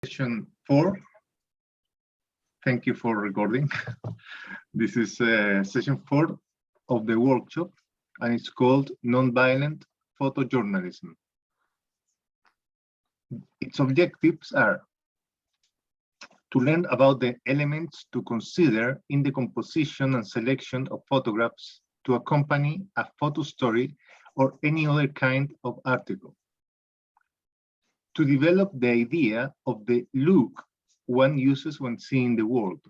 Session 4. Thank you for recording. This is session 4 of the workshop, and it's called Nonviolent Photojournalism. Its objectives are to learn about the elements to consider in the composition and selection of photographs to accompany a photo story or any other kind of article. To develop the idea of the look one uses when seeing the world.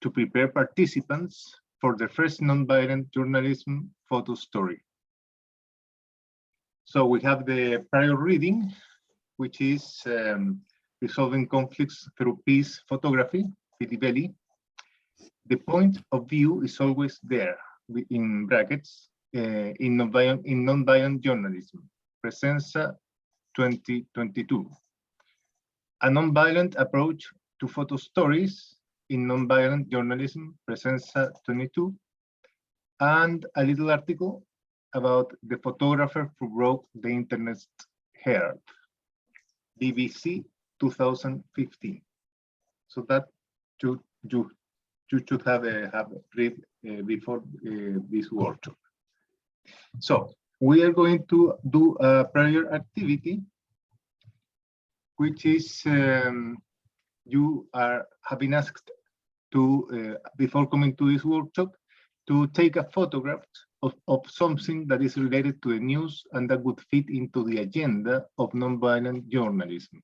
To prepare participants for the first nonviolent journalism photo story. So we have the prior reading, which is resolving conflicts through peace photography, Pittibelli. The point of view is always there, in brackets, in nonviolent journalism, Presenza 2022. A nonviolent approach to photo stories in nonviolent journalism, Presenza 22, and a little article about the photographer who broke the internet's heart, BBC 2015. So that you should have read before this workshop. So we are going to do a prior activity, which is you have been asked to, before coming to this workshop, to take a photograph of something that is related to the news and that would fit into the agenda of nonviolent journalism.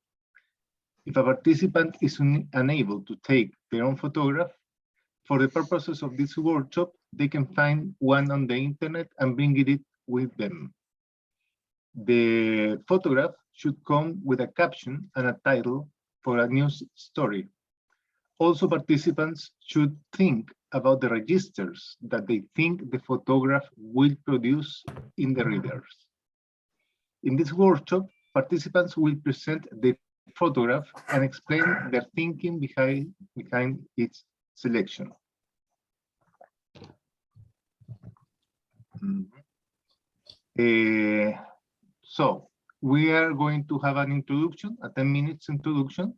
If a participant is unable to take their own photograph, for the purposes of this workshop, they can find one on the internet and bring it with them. The photograph should come with a caption and a title for a news story. Also, participants should think about the registers that they think the photograph will produce in the readers. In this workshop, participants will present the photograph and explain their thinking behind its selection. So we are going to have an introduction, a 10 minutes introduction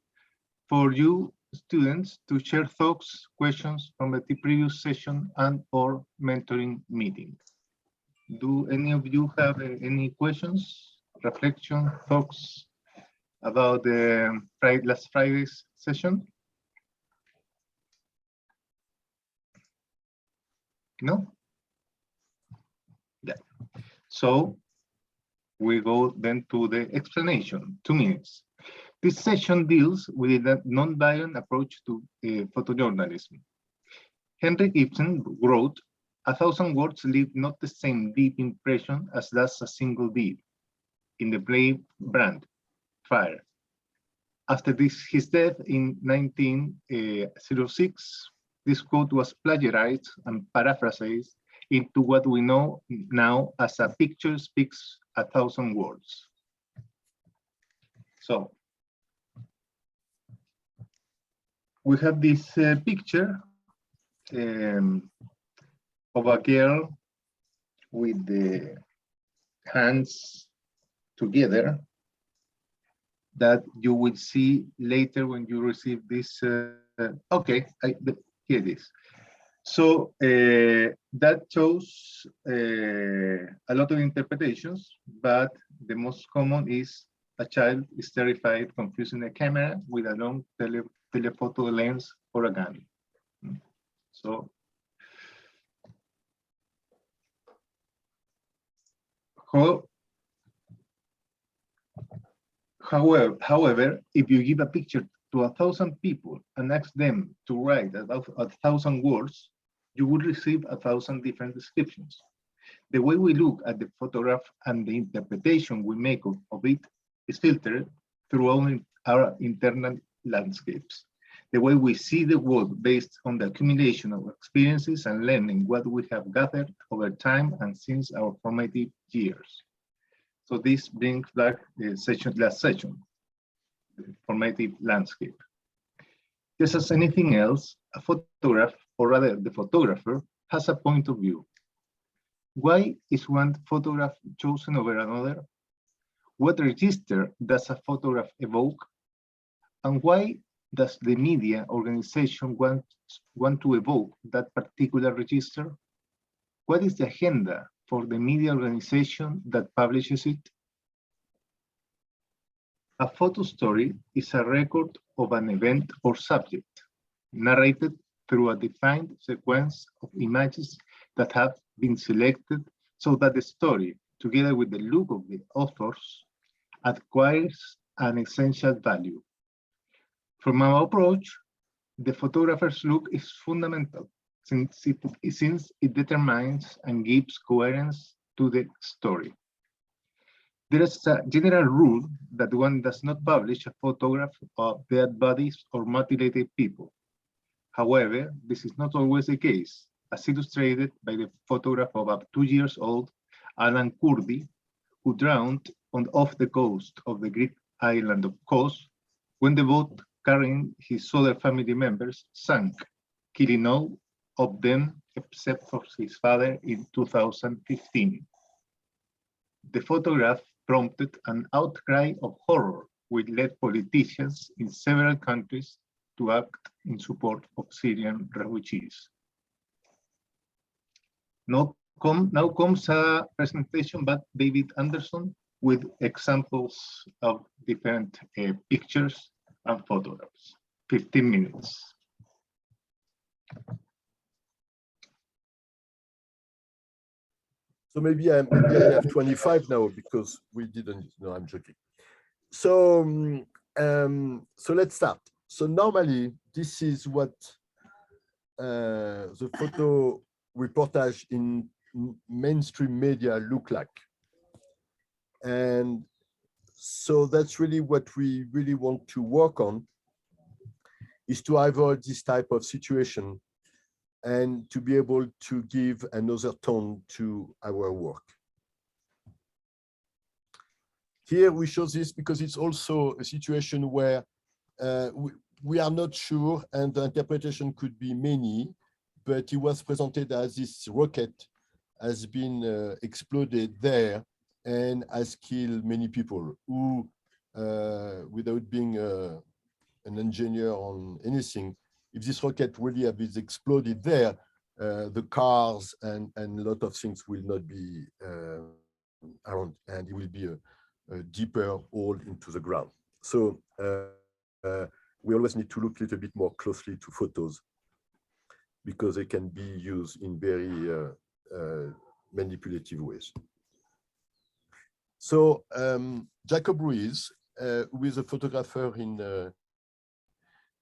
for you students to share thoughts, questions from the previous session and or mentoring meeting. Do any of you have any questions, reflection, thoughts about the last Friday's session? No? Yeah. So we go then to the explanation, 2 minutes. This session deals with a nonviolent approach to photojournalism. Henrik Ibsen wrote, 1,000 words leave not the same deep impression as does a single deed. In the play Brand, Fire. After his death in 1906, this quote was plagiarized and paraphrased into what we know now as a picture speaks 1,000 words. So we have this picture of a girl with the hands together that you will see later when you receive this. Okay, here it is. So that shows a lot of interpretations, but the most common is a child is terrified, confusing a camera with a long telephoto lens or a gun. So, however, if you give a picture to 1,000 people and ask them to write about 1,000 words, you would receive 1,000 different descriptions. The way we look at the photograph and the interpretation we make of it is filtered through our internal landscapes. The way we see the world based on the accumulation of experiences and learning what we have gathered over time and since our formative years. So this brings back the last session, the formative landscape. Just as anything else, a photograph, or rather the photographer, has a point of view. Why is one photograph chosen over another? What register does a photograph evoke? And why does the media organization want to evoke that particular register? What is the agenda for the media organization that publishes it? A photo story is a record of an event or subject, narrated through a defined sequence of images that have been selected so that the story, together with the look of the authors, acquires an essential value. From our approach, the photographer's look is fundamental since it determines and gives coherence to the story. There is a general rule that one does not publish a photograph of dead bodies or mutilated people. However, this is not always the case, as illustrated by the photograph of a 2-year-old Alan Kurdi, who drowned off the coast of the Greek island of Kos when the boat carrying his other family members sank, killing all of them except for his father in 2015. The photograph prompted an outcry of horror, which led politicians in several countries to act in support of Syrian refugees. Now comes a presentation by David Anderson with examples of different pictures and photographs. 15 minutes. So maybe I have 25 now because we didn't. No, I'm joking. So so let's start. So normally this is what the photo reportage in mainstream media look like, and so that's really what we really want to work on, is to avoid this type of situation and to be able to give another tone to our work. Here we show this because it's also a situation where we are not sure, and the interpretation could be many, but it was presented as this rocket has been exploded there and has killed many people who, without being an engineer on anything, if this rocket really had been exploded there, the cars and a lot of things will not be around, and it will be a deeper hole into the ground. So we always need to look a little bit more closely to photos because they can be used in very manipulative ways. So Jacob Ruiz, who is a photographer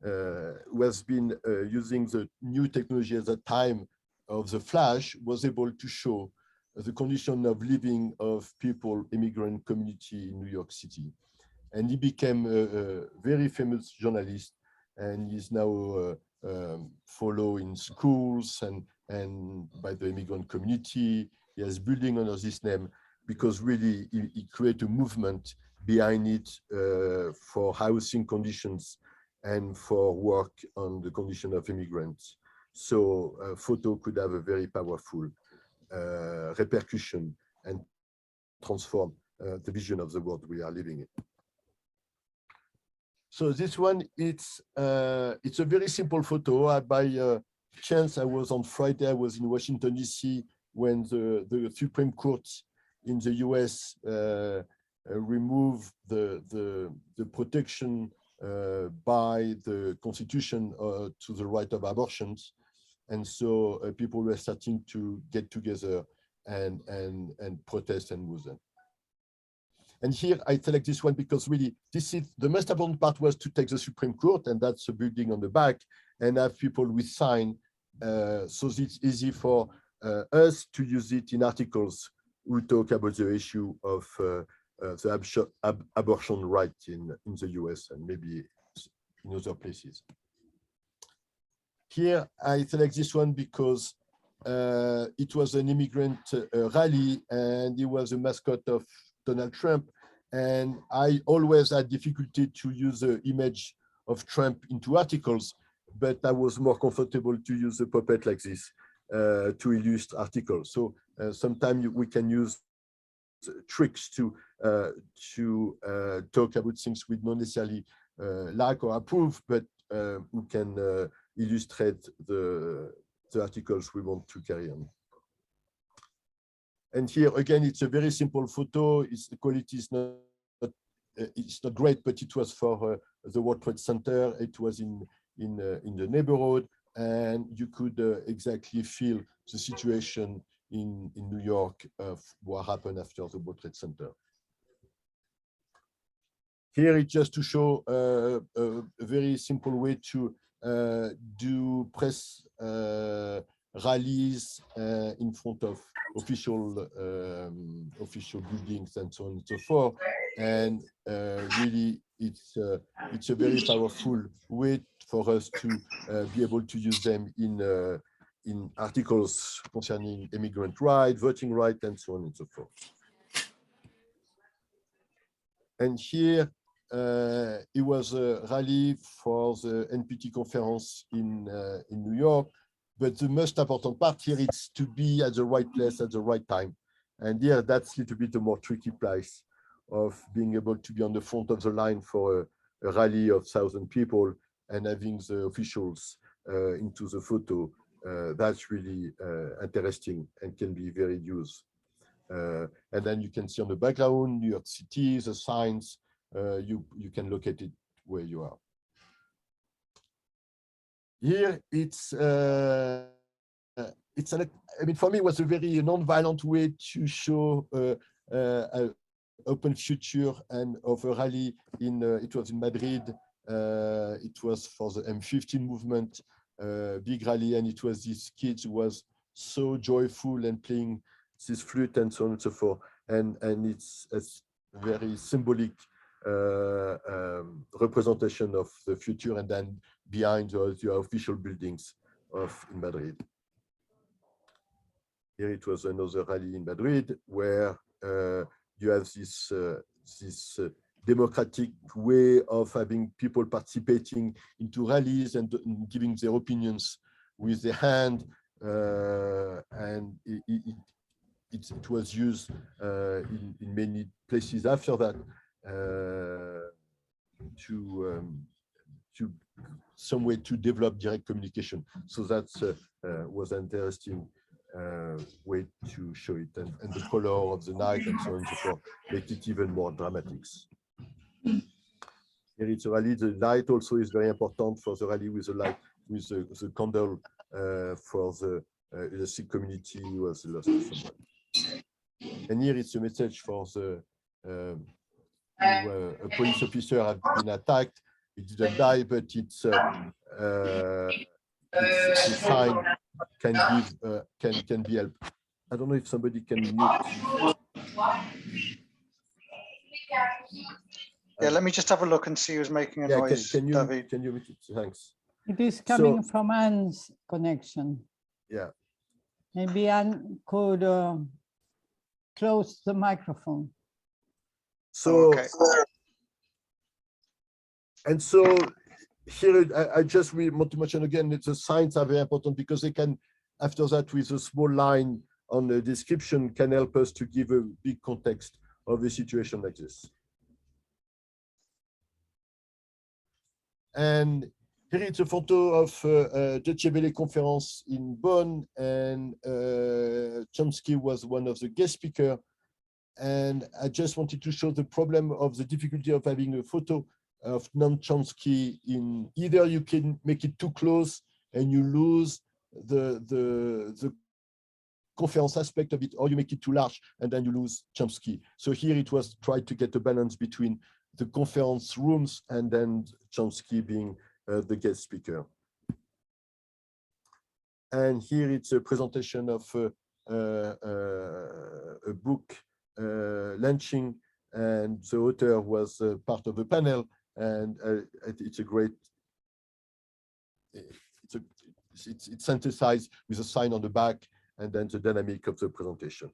who has been using the new technology at the time of the flash, was able to show the condition of living of people, immigrant community in New York City. And he became a very famous journalist, and is now followed in schools and by the immigrant community. He has building under this name because really he created a movement behind it for housing conditions and for work on the condition of immigrants. So photo could have a very powerful repercussion and transform the vision of the world we are living in. So this one, it's a very simple photo. By chance, I was on Friday, I was in Washington, D.C. when the Supreme Court in the US removed the protection by the Constitution to the right of abortions. And so people were starting to get together and protest and move them. And here I select this one because really this is the most important part, was to take the Supreme Court, and that's a building on the back, and have people with sign, so it's easy for us to use it in articles who talk about the issue of the abortion right in the US and maybe in other places. Here I select this one because it was an immigrant rally, and it was a mascot of Donald Trump, and I always had difficulty to use the image of Trump into articles, but I was more comfortable to use a puppet like this to illustrate articles. So sometimes we can use tricks to talk about things we don't necessarily like or approve, but who can illustrate the articles we want to carry on. And here again, it's a very simple photo. The quality is not it's not great, but it was for the World Trade Center. It was in the neighborhood, and you could exactly feel the situation in New York of what happened after the World Trade Center. Here it's just to show a very simple way to do press rallies in front of official buildings and so on and so forth. And really, it's a very powerful way for us to be able to use them in articles concerning immigrant rights, voting rights, and so on and so forth. And here, it was a rally for the NPT conference in New York. But the most important part here is to be at the right place at the right time. And here, that's a little bit a more tricky place of being able to be on the front of the line for a rally of 1,000 people and having the officials into the photo. That's really interesting and can be very used. And then you can see on the background, New York City, the signs, you can locate it where you are. Here, I mean, for me, it was a very non-violent way to show an open future and of a rally it was in Madrid. It was for the M15 movement, big rally, and it was these kids who was so joyful and playing this flute and so on and so forth. And it's a very symbolic representation of the future, and then behind the official buildings in Madrid. Here it was another rally in Madrid where you have this democratic way of having people participating into rallies and giving their opinions with their hand, and it was used in many places after that to some way to develop direct communication. So that was an interesting way to show it, and the color of the night and so on and so forth make it even more dramatic. Here it's a rally. The light also is very important for the rally with the light, with the candle for the Sikh community who was lost someone. And here it's a message for the a police officer had been attacked. He didn't die, but it's a sign can be help. I don't know if somebody can mute. Yeah, let me just have a look and see who's making a noise. Can you David? Can you mute it? Thanks. It is coming from Anne's connection. Yeah. Maybe Anne could close the microphone. So, okay. And so here, I just want to mention again that the signs are very important because they can, after that, with a small line on the description, can help us to give a big context of a situation like this. And here it's a photo of Deutsche Welle conference in Bonn, and Chomsky was one of the guest speakers. And I just wanted to show the problem of the difficulty of having a photo of non-Chomsky in either you can make it too close and you lose the conference aspect of it, or you make it too large and then you lose Chomsky. So here it was tried to get a balance between the conference rooms and then Chomsky being the guest speaker. And here it's a presentation of a book, Lynching, and the author was part of the panel, and it's a great, it's synthesized with a sign on the back and then the dynamic of the presentation.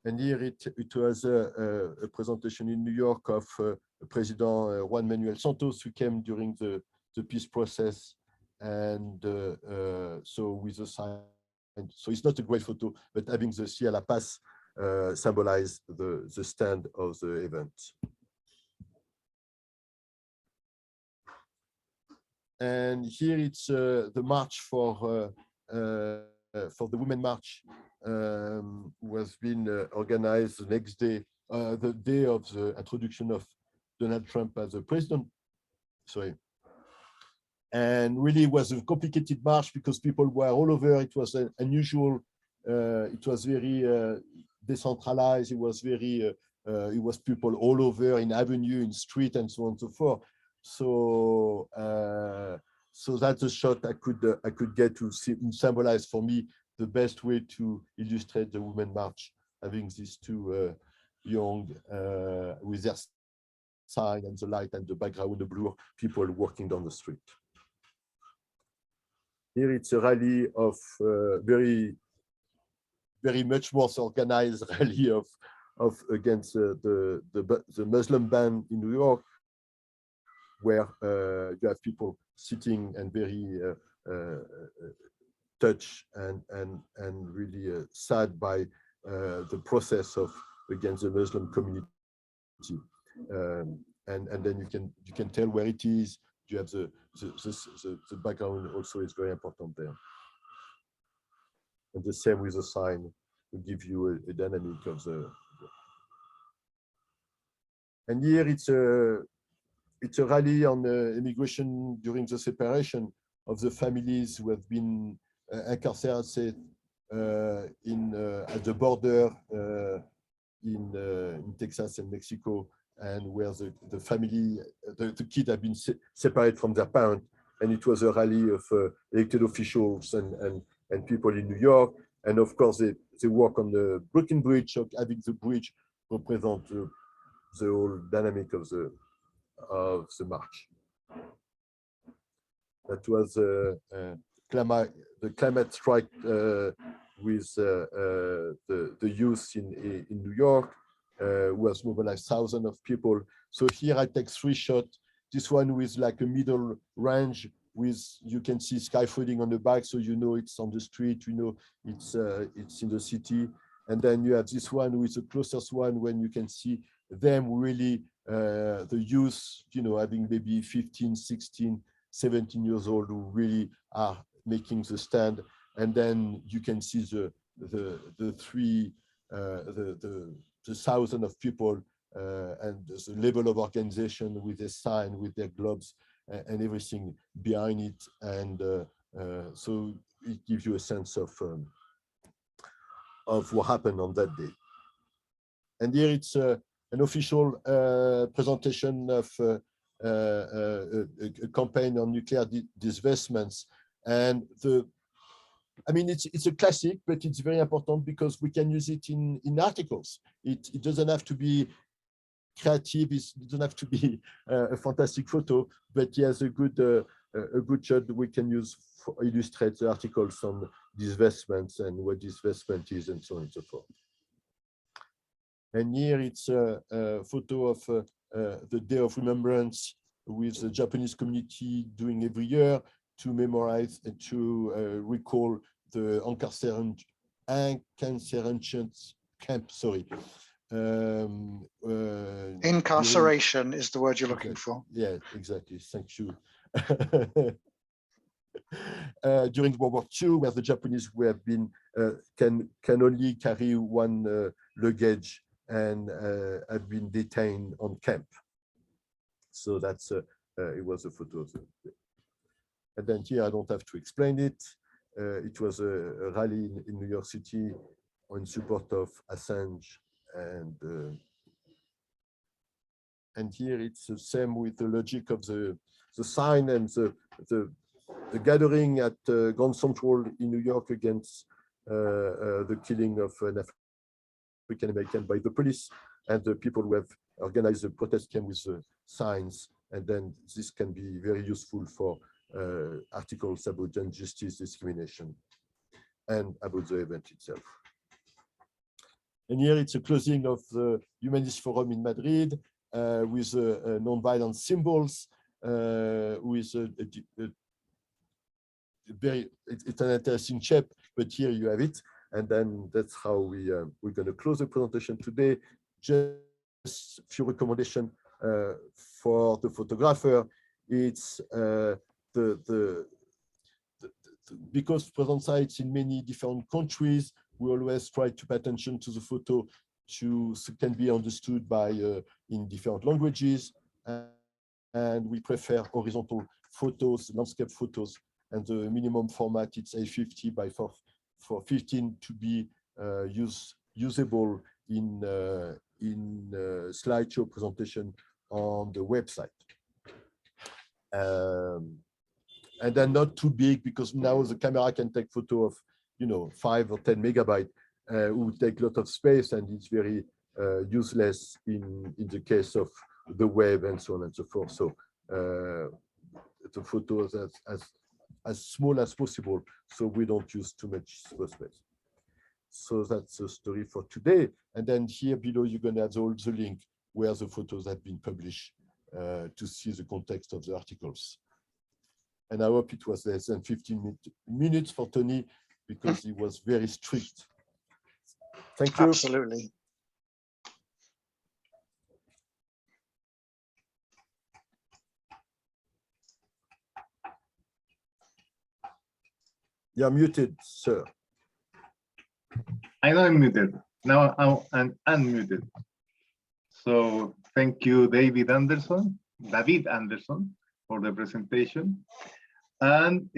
And here it was a presentation in New York of President Juan Manuel Santos, who came during the peace process, and so with a sign And so it's not a great photo, but having the Sea à la Passe symbolize the stand of the event. And here it's the march for the Women March was been organized the next day, the day of the introduction of Donald Trump as a president. Sorry. And really it was a complicated march because people were all over. It was unusual. It was very decentralized. It was very, it was people all over in avenue, in street, and so on and so forth. So, so that's a shot I could get to symbolize for me the best way to illustrate the Women March, having these two young with their sign and the light and the background, the blue people walking down the street. Here it's a rally of very much more organized rally of against the Muslim ban in New York, where you have people sitting and very touched and really sad by the process of against the Muslim community. And then you can tell where it is. You have the background also is very important there. And the same with the sign to give you a dynamic of the. And here it's a rally on immigration during the separation of the families who have been incarcerated at the border in Texas and Mexico, and where the family, the kids have been separated from their parents. And it was a rally of elected officials and people in New York. And of course, they work on the Brooklyn Bridge, having the bridge represent the whole dynamic of the march. That was the climate strike with the youth in New York, who has mobilized thousands of people. So here I take 3 shots. This one with like a middle range with, you can see scaffolding on the back, so you know it's on the street, you know it's in the city. And then you have this one with the closest one when you can see them really, the youth, you know, having maybe 15, 16, 17 years old who really are making the stand. And then you can see the thousands of people and the level of organization with their sign, with their gloves and everything behind it. And so it gives you a sense of what happened on that day. And here it's an official presentation of a campaign on nuclear divestments. And I mean, it's a classic, but it's very important because we can use it in articles. It doesn't have to be creative. It doesn't have to be a fantastic photo, but yes, a good shot we can use for illustrate the articles on divestments and what divestment is and so on and so forth. And here it's a photo of the Day of Remembrance with the Japanese community doing every year to memorize and to recall the incarceration camp, sorry. Incarceration is the word you're looking for. Yeah, exactly. Thank you. During World War II, where the Japanese who have been can only carry one luggage and have been detained on camp. So that's it was a photo of it. And then here I don't have to explain it. It was a rally in New York City in support of Assange, and here it's the same with the logic of the sign and the gathering at Grand Central in New York against the killing of an African American by the police, and the people who have organized the protest came with the signs, and then this can be very useful for articles about injustice, discrimination, and about the event itself. And here it's a closing of the Humanist Forum in Madrid with nonviolent symbols, with it's an interesting shape. but here you have it. And then that's how we're going to close the presentation today. Just a few recommendations for the photographer. It's because present sites in many different countries, we always try to pay attention to the photo can be understood by in different languages, and we prefer horizontal photos, landscape photos, and the minimum format it's A50 by 415 to be usable in slideshow presentation on the website. And then not too big, because now the camera can take photo of 5 or 10 megabytes, would take a lot of space, and it's very useless in the case of the web and so on and so forth. So the photos as small as possible, so we don't use too much space. So that's the story for today. And then here below, you're going to have all the link where the photos have been published to see the context of the articles. And I hope it was less than 15 minutes for Tony, because he was very strict. Thank you. Absolutely. You're muted, sir. I know I'm muted. Now I'm unmuted. So thank you, David Anderson, for the presentation. And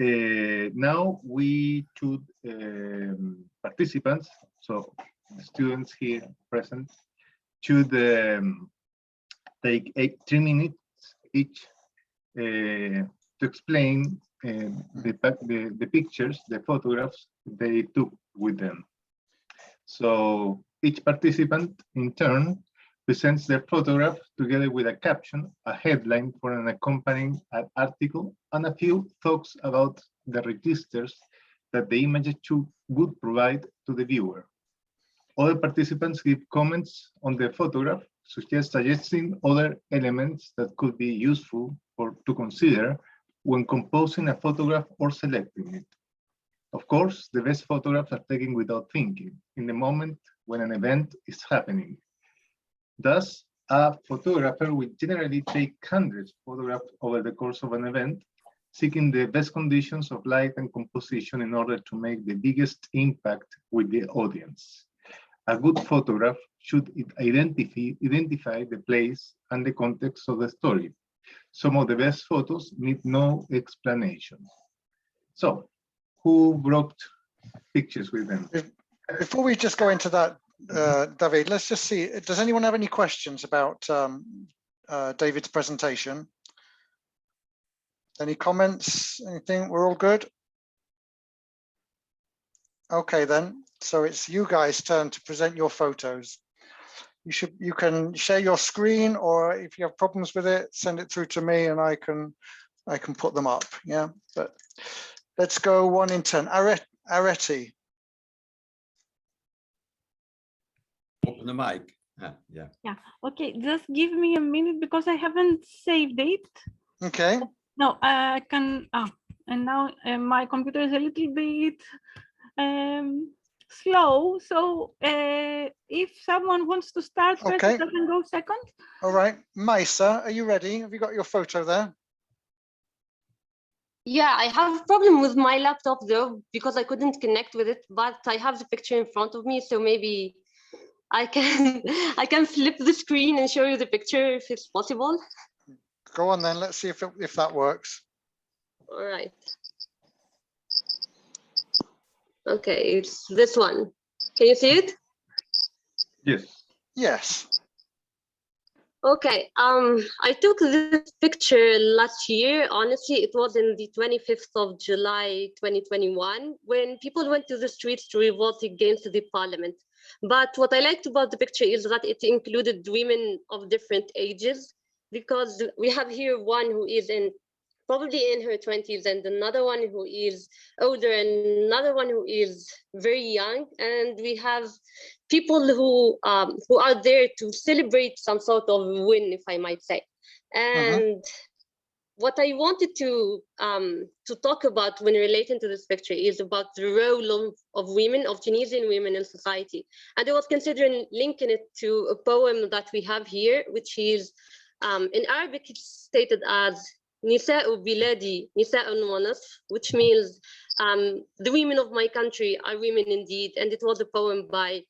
now we should, participants, so the students here present, should take 3 minutes each to explain the pictures, the photographs they took with them. So each participant in turn presents their photograph together with a caption, a headline for an accompanying article, and a few thoughts about the registers that the image would provide to the viewer. Other participants give comments on the photograph, suggesting other elements that could be useful to consider when composing a photograph or selecting it. Of course, the best photographs are taken without thinking, in the moment when an event is happening. Thus, a photographer will generally take hundreds of photographs over the course of an event, seeking the best conditions of light and composition in order to make the biggest impact with the audience. A good photograph should identify the place and the context of the story. Some of the best photos need no explanation. So, who brought pictures with them? Before we just go into that, David, let's just see, does anyone have any questions about David's presentation? Any comments, anything? We're all good? Okay then, so it's you guys' turn to present your photos. You can share your screen, or if you have problems with it, send it through to me and I can put them up, yeah? But let's go one in turn. Areti. Open the mic. Yeah. Okay, just give me a minute because I haven't saved it. Okay. No, I can. And now my computer is a little bit slow. So if someone wants to start first, Okay. I can go second. All right, Maisa, are you ready? Have you got your photo there? Yeah, I have a problem with my laptop though, because I couldn't connect with it, but I have the picture in front of me, so maybe I can flip the screen and show you the picture if it's possible. Go on then, let's see if that works. All right. Okay, it's this one. Can you see it? Yes. Yes. Okay, I took this picture last year. Honestly, it was in the 25th of July, 2021, when people went to the streets to revolt against the parliament. But what I liked about the picture is that it included women of different ages, because we have here one who is probably in her 20s, and another one who is older, and another one who is very young. And we have people who are there to celebrate some sort of win, if I might say. And what I wanted to talk about when relating to this picture is about the role of women, of Tunisian women in society. And I was considering linking it to a poem that we have here, which is in Arabic, it's stated as Nisa'u Biladi, Nisa'un wa Nasf, which means the women of my country are women indeed. And it was a poem by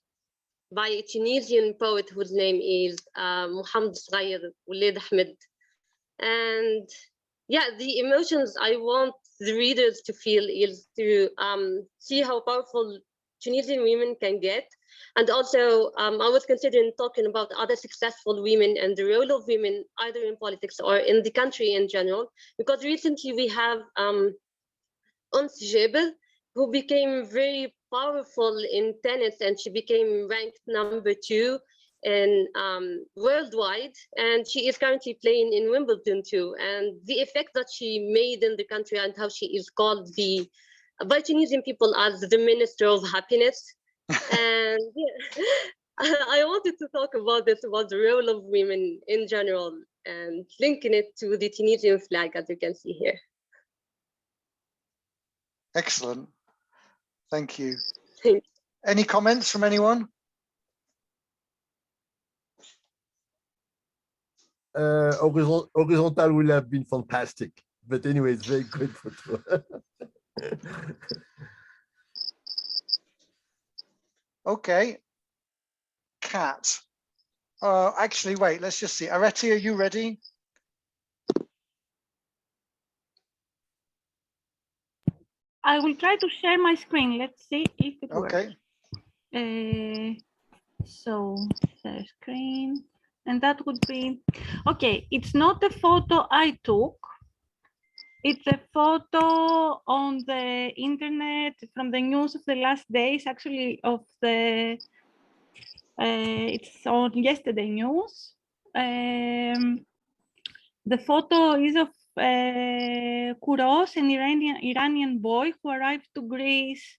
a Tunisian poet whose name is Mohamed Sghayr Ouled Ahmed. And yeah, the emotions I want the readers to feel is to see how powerful Tunisian women can get. And also, I was considering talking about other successful women and the role of women, either in politics or in the country in general, because recently we have Ons Jebel, who became very powerful in tennis, and she became ranked #2 in worldwide, and she is currently playing in Wimbledon too. And the effect that she made in the country and how she is called by Tunisian people as the Minister of Happiness. And yeah, I wanted to talk about this, about the role of women in general, and linking it to the Tunisian flag, as you can see here. Excellent. Thank you. Thank you. Any comments from anyone? Horizontal will have been fantastic, but anyway, it's very good photo. Okay. Kat. Actually, wait, let's just see. Areti, are you ready? I will try to share my screen. Let's see if it works. Okay. So share screen, and that would be, okay, it's not a photo I took. It's a photo on the internet from the news of the last days, actually, of the, it's on yesterday news. The photo is of Kouros, an Iranian boy who arrived to Greece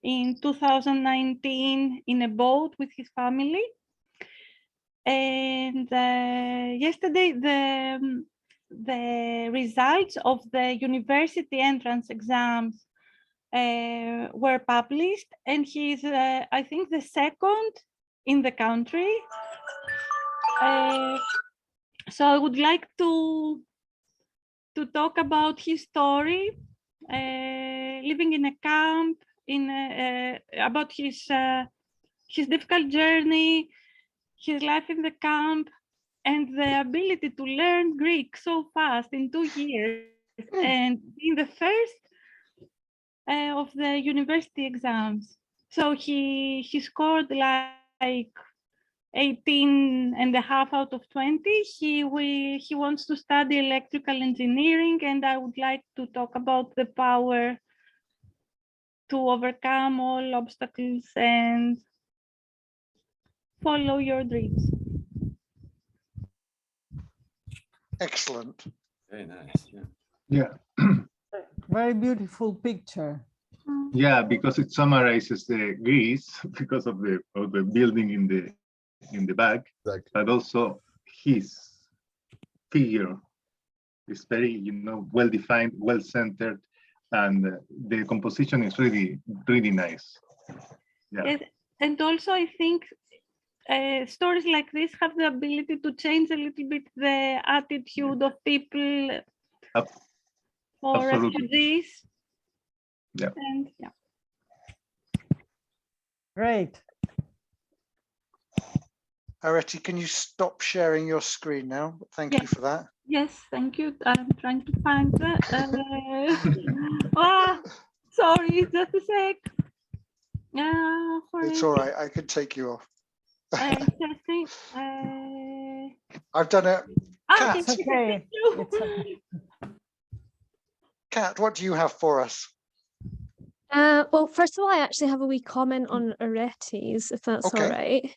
in 2019 in a boat with his family. And yesterday, the results of the university entrance exams were published, and he's, I think, the second in the country. So I would like to talk about his story, living in a camp, about his difficult journey, his life in the camp, and the ability to learn Greek so fast in 2 years, and in the first of the university exams. So he scored like 18.5 out of 20. He wants to study electrical engineering, and I would like to talk about the power to overcome all obstacles and follow your dreams. Excellent. Very nice. Yeah. Yeah. Very beautiful picture. Yeah, because it summarizes the Greece because of the building in the back, Exactly. but also his figure is very, well defined, well centered, and the composition is really, really nice. Yeah. Yes, and also I think stories like this have the ability to change a little bit the attitude of people for Absolutely. refugees. Yeah. And yeah. Great. Areti, can you stop sharing your screen now? Thank you Yes. for that. Yes, thank you. I'm trying to find that. Sorry, just a sec. It's all right. I could take you off. Testing. I've done it. Kat, It's okay. It's okay. Kat, what do you have for us? Well, first of all, I actually have a wee comment on Areti's, if that's Okay. all right.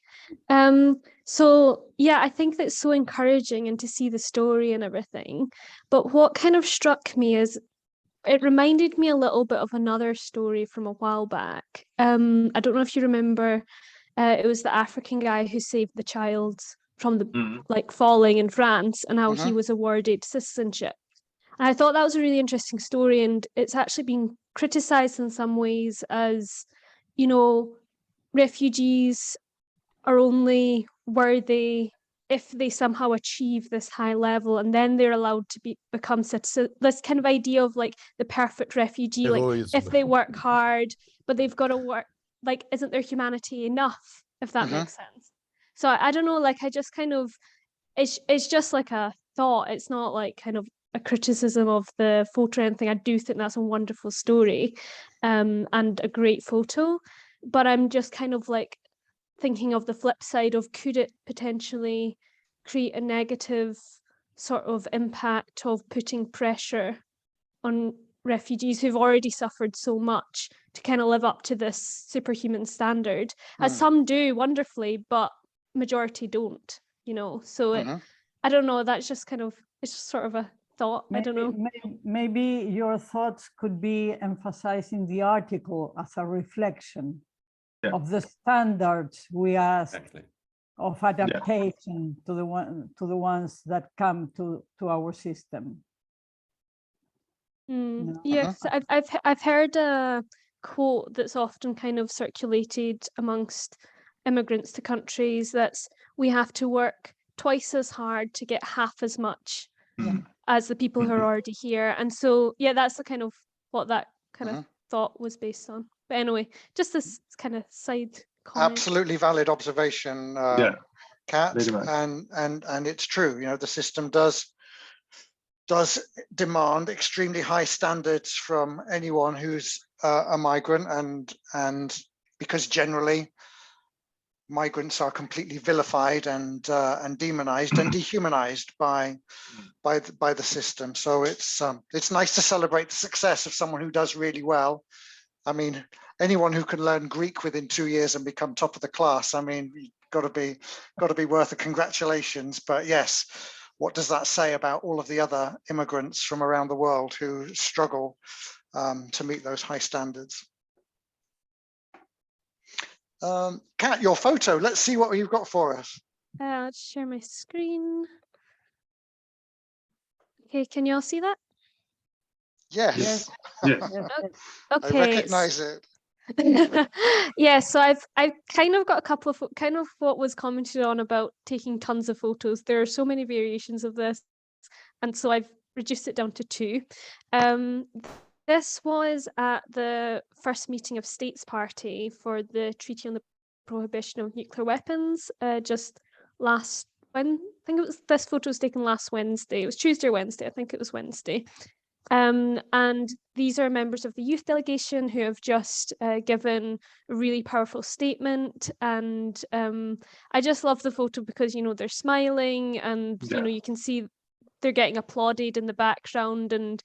So yeah, I think that's so encouraging, and to see the story and everything. But what kind of struck me is it reminded me a little bit of another story from a while back. I don't know if you remember, it was the African guy who saved the child from the Mhm. like falling in France, and how he Mhm. was awarded citizenship. And I thought that was a really interesting story, and it's actually been criticized in some ways as, you know, refugees are only worthy if they somehow achieve this high level, and then they're allowed to become citizens. This kind of idea of like the perfect refugee, like if they work hard, but they've got to work, like, isn't their humanity enough, if that makes sense? So I don't know, like I just kind of, it's just like a thought. It's not like kind of a criticism of the photo or anything. I do think that's a wonderful story, and a great photo, but I'm just kind of like thinking of the flip side of, could it potentially create a negative sort of impact of putting pressure on refugees who've already suffered so much to kind of live up to this superhuman standard, as some do wonderfully, but majority don't, you know? So I don't know, that's just kind of, it's just sort of a thought. I don't know. Maybe your thoughts could be emphasizing the article as a reflection of the standards we ask of adaptation to the ones that come to our system. Yes, I've heard a quote that's often kind of circulated amongst immigrants to countries, that's we have to work twice as hard to get half as much as the people who are already here. And so yeah, that's the kind of what that kind of thought was based on. But anyway, just this kind of side comment. Absolutely valid observation, Kat, and it's true. You know, the system does demand extremely high standards from anyone who's a migrant, and because generally migrants are completely vilified and demonized and dehumanized by the system. So it's nice to celebrate the success of someone who does really well. I mean, anyone who can learn Greek within 2 years and become top of the class, I mean, got to be worth a congratulations. But yes, what does that say about all of the other immigrants from around the world who struggle to meet those high standards? Kat, your photo, let's see what you've got for us. I'll share my screen. Okay, can you all see that? Yes. Okay. I recognize it. Yeah, so I've kind of got a couple of kind of what was commented on about taking tons of photos. There are so many variations of this, and so I've reduced it down to 2. This was at the first meeting of States Party for the Treaty on the Prohibition of Nuclear Weapons, just last when I think it was, this photo was taken last Wednesday. It was Tuesday or Wednesday, I think it was Wednesday. And these are members of the youth delegation who have just given a really powerful statement, and I just love the photo because, you know, they're smiling, and you know, you can see they're getting applauded in the background, and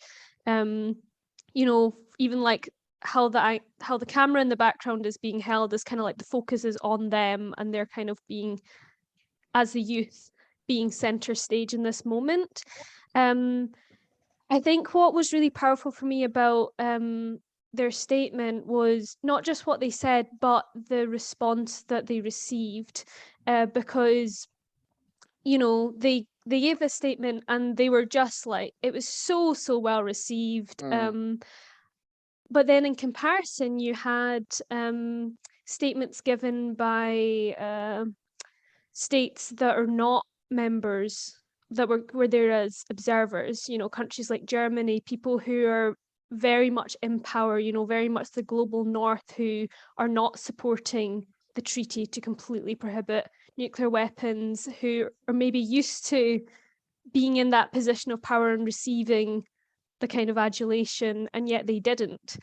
you know, even like how the camera in the background is being held is kind of like the focus is on them, and they're kind of being, as the youth, being center stage in this moment. I think what was really powerful for me about their statement was not just what they said, but the response that they received, because, you know, they gave this statement and they were just like, it was so well received. But then in comparison, you had statements given by states that are not members, that were there as observers, you know, countries like Germany, people who are very much in power, you know, very much the global north, who are not supporting the treaty to completely prohibit nuclear weapons, who are maybe used to being in that position of power and receiving the kind of adulation, and yet they didn't,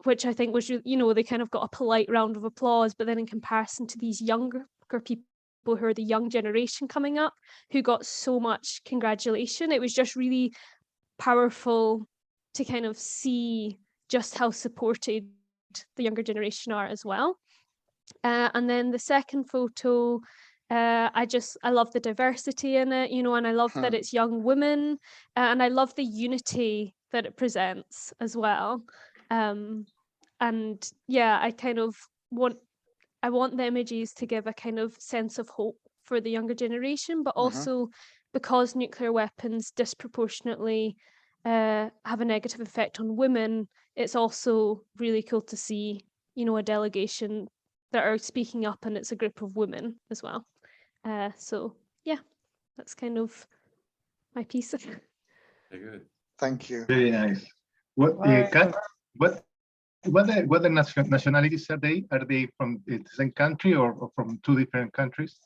which I think was, you know, they kind of got a polite round of applause. But then in comparison to these younger people who are the young generation coming up, who got so much congratulation, it was just really powerful to kind of see just how supported the younger generation are as well. And then the second photo, I love the diversity in it, you know, and I love that it's young women, and I love the unity that it presents as well. And yeah, I want the images to give a kind of sense of hope for the younger generation, but also because nuclear weapons disproportionately have a negative effect on women, it's also really cool to see, you know, a delegation that are speaking up, and it's a group of women as well. So yeah, that's kind of my piece. Very good. Thank you. Very nice. What what nationalities are they? Are they from the same country or from two different countries?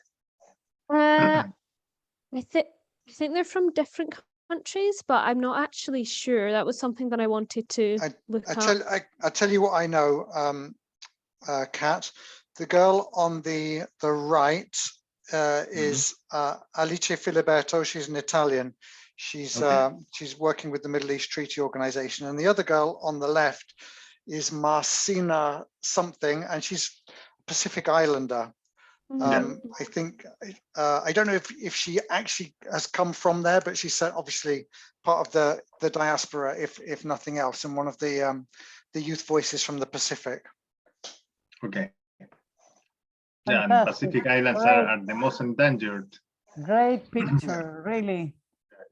I think they're from different countries, but I'm not actually sure. That was something that I wanted to look up. I tell you what I know, Kat. The girl on the right is Alice Filiberto. She's an Italian. She's she's working with the Middle East Treaty Organization, and the other girl on the left is Marcina something, and she's Pacific Islander. I think I don't know if she actually has come from there, but she's obviously part of the diaspora, if nothing else, and one of the youth voices from the Pacific. Okay. Yeah, and Pacific Islands are the most endangered. Great picture, really.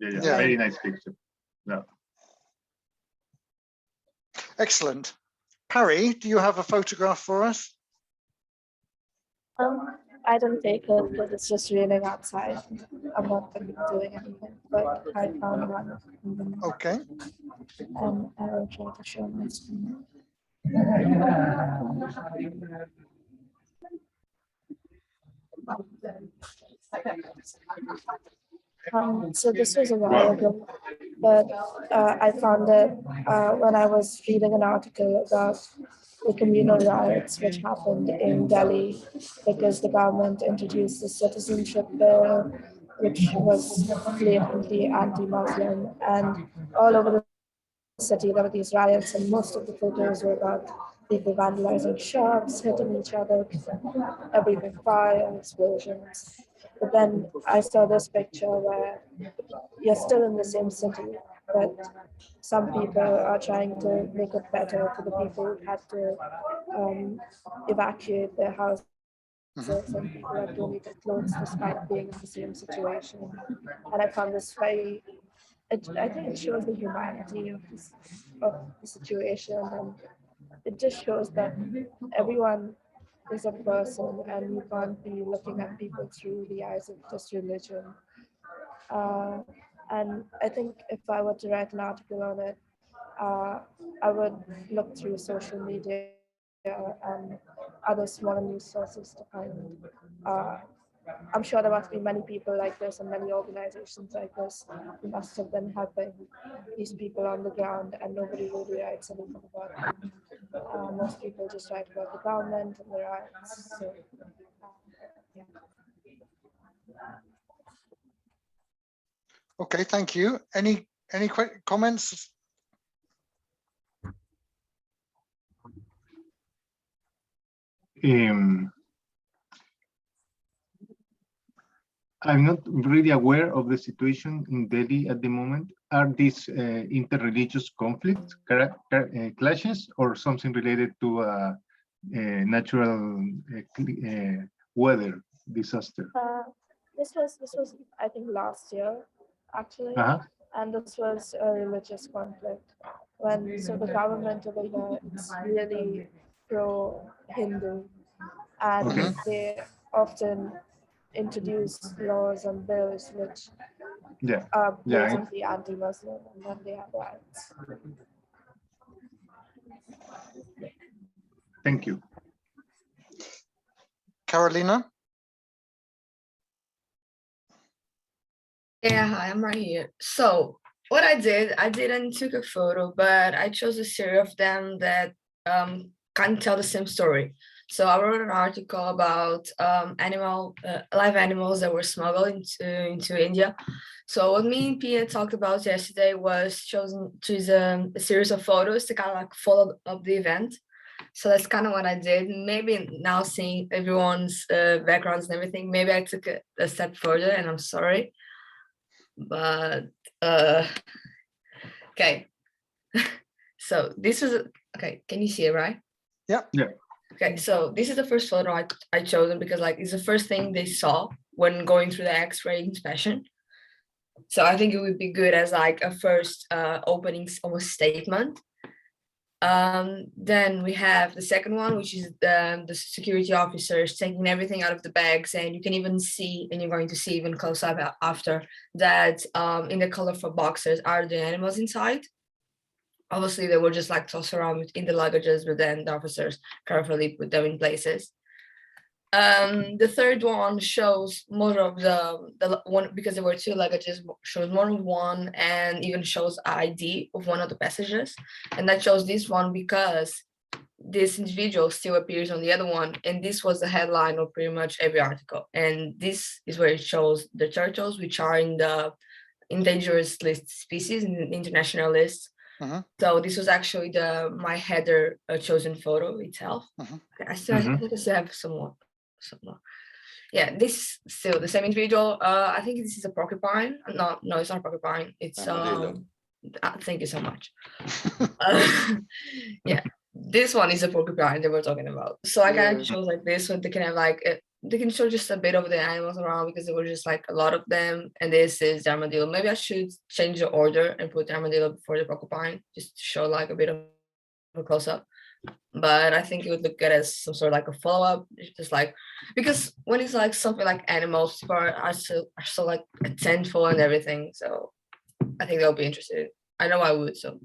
Yeah, very nice picture. Yeah. Excellent. Parry, do you have a photograph for us? I didn't take it because it's just raining outside. I'm not going to be doing anything, but I found one. Okay. And I will try to show my screen. So this was a while ago, but I found it when I was reading an article about the communal riots which happened in Delhi because the government introduced the citizenship bill, which was blatantly anti-Muslim, and all over the city there were these riots, and most of the photos were about people vandalizing shops, hitting each other, everything, fire, explosions. But then I saw this picture where you're still in the same city, but some people are trying to make it better for the people who had to evacuate their houses, and people have donated clothes despite being in the same situation. And I found this very, I think it shows the humanity of the situation, and it just shows that everyone is a person, and you can't be looking at people through the eyes of just religion. And I think if I were to write an article on it, I would look through social media and other smaller news sources to find. I'm sure there must be many people like this and many organizations like this who must have been helping these people on the ground, and nobody really writes anything about them. Most people just write about the government and the riots. So, yeah. Okay, thank you. Any comments? I'm not really aware of the situation in Delhi at the moment. Are these interreligious conflicts, clashes, or something related to natural weather disaster? This was I think last year, actually, and this was a religious conflict. So the government over here is really pro-Hindu, and they often introduce laws and bills which are blatantly anti-Muslim, and then they have riots. Thank you. Carolina? Yeah, hi, I'm right here. So what I didn't took a photo, but I chose a series of them that kind of tell the same story. So I wrote an article about live animals that were smuggled into India. So what me and Pia talked about yesterday was choose a series of photos to kind of like follow up the event. So that's kind of what I did. Maybe now seeing everyone's backgrounds and everything, maybe I took a step further, and I'm sorry. But okay. So this was okay. Can you see it, right? Yeah. Okay, so this is the first photo I chosen because like it's the first thing they saw when going through the X-ray inspection. So I think it would be good as like a first opening almost statement. Then we have the second one, which is the security officers taking everything out of the bags, and you can even see, and you're going to see even close up after that, in the colorful boxes are the animals inside. Obviously, they were just like tossed around in the luggages, but then the officers carefully put them in places. The third one shows more of the one, because there were two luggages, shows more of one, and even shows ID of one of the passengers. And that shows this one because this individual still appears on the other one, and this was the headline of pretty much every article. And this is where it shows the turtles, which are in the endangered list species, in the international list. So this was actually my header chosen photo itself. Okay, I still have some more. Yeah, this still the same individual. I think this is a porcupine. No, it's not a porcupine. It's thank you so much. Yeah, this one is a porcupine that we're talking about. So I kind of chose like this, so they can have like they can show just a bit of the animals around, because there were just like a lot of them. And this is the armadillo. Maybe I should change the order and put the armadillo before the porcupine, just to show like a bit of a close up. But I think it would look good as some sort of like a follow-up, just like, because when it's like something like animals, people are so like thankful and everything. So I think they'll be interested. I know I would, so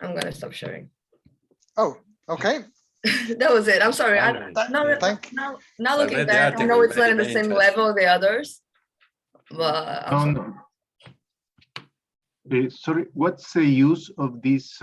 I'm gonna stop sharing. Oh, okay. That was it. I'm sorry. Now looking back, I know it's not in the same level of the others, but I'm sorry. Sorry, what's the use of these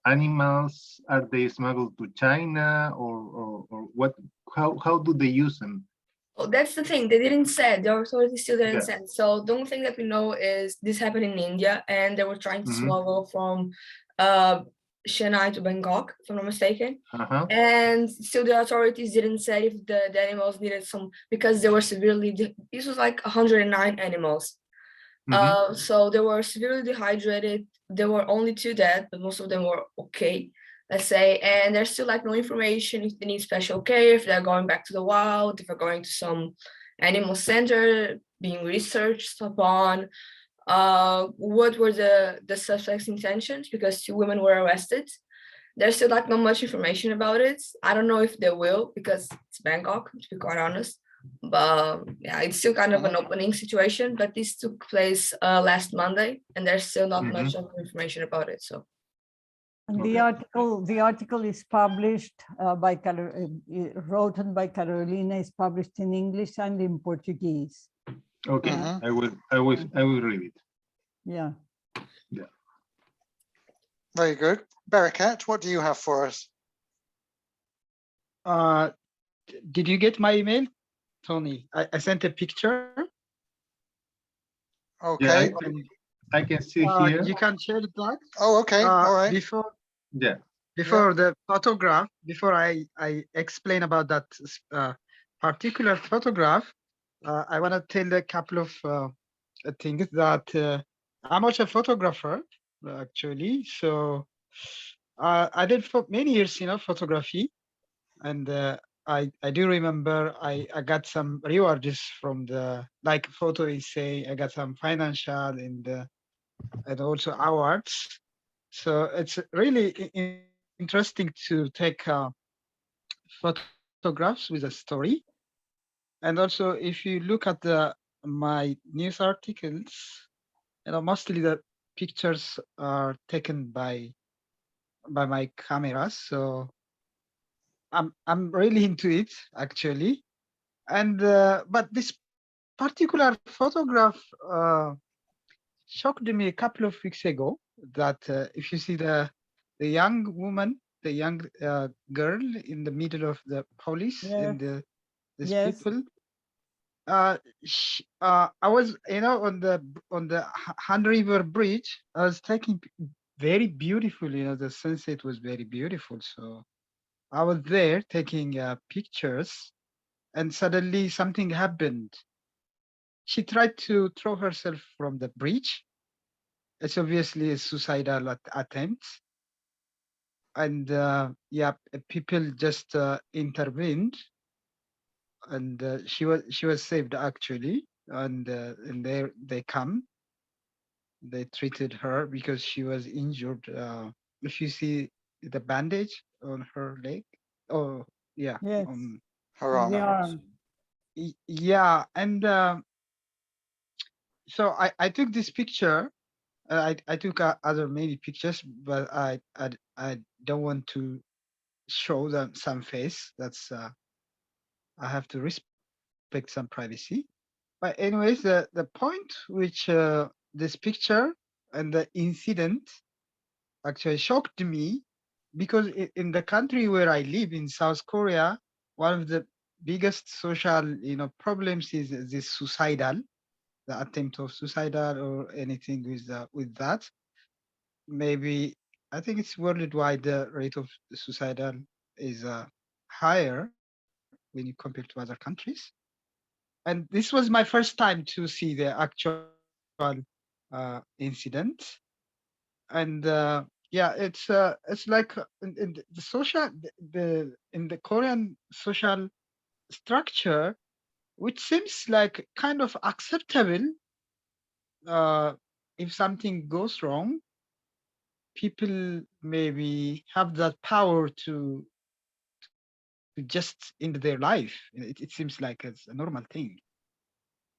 animals? Are they smuggled to China, or what? How do they use them? Oh, that's the thing. They didn't say. The authorities still didn't say. So the only thing that we know is this happened in India, and they were trying to smuggle from Chennai to Bangkok, if I'm not mistaken. And still the authorities didn't say if the animals needed some, because they were severely, this was like 109 animals. So they were severely dehydrated. There were only 2 dead, but most of them were okay, let's say. And there's still like no information if they need special care, if they're going back to the wild, if they're going to some animal center being researched upon. What were the suspect's intentions, because 2 women were arrested. There's still like not much information about it. I don't know if they will, because it's Bangkok, to be quite honest. But yeah, it's still kind of an opening situation. But this took place last Monday, and there's still not much information about it. So, and the article is published written by Carolina, is published in English and in Portuguese. Okay, I will read it. Yeah. Very good. Barakat, what do you have for us? Did you get my email, Tony? I sent a picture. Okay. Yeah, I can see here. You can share that. Oh, okay. All right. Before the photograph, before I explain about that particular photograph, I want to tell a couple of things that I'm also a photographer, actually. So I did for many years, photography, and I do remember I got some rewards from the, like photo essay. I got some financial and also awards. So it's really interesting to take photographs with a story. And also, if you look at my news articles, mostly the pictures are taken by my cameras. So I'm really into it, actually. And but this particular photograph shocked me a couple of weeks ago. That if you see the young woman, the young girl in the middle of the police and these people. I was, on the Han River Bridge. I was taking very beautiful. The sunset was very beautiful. So I was there taking pictures, and suddenly something happened. She tried to throw herself from the bridge. It's obviously a suicidal attempt. And people just intervened. and she was saved actually, and they come, they treated her because she was injured. If you see the bandage on her leg, oh yeah, Yes, Her on arm. the arm. yeah, and so I took this picture. I took other many pictures, but I don't want to show them some face. That's I have to respect some privacy. But anyways, the point which this picture and the incident actually shocked me, because in the country where I live in South Korea, one of the biggest social problems is this suicidal, the attempt of suicidal or anything with that. Maybe I think it's worldwide the rate of suicidal is higher when you compare to other countries. And this was my first time to see the actual incident. And yeah, it's like in the social in the Korean social structure, which seems like kind of acceptable. uh, if something goes wrong, people maybe have that power to just end their life. It seems like it's a normal thing.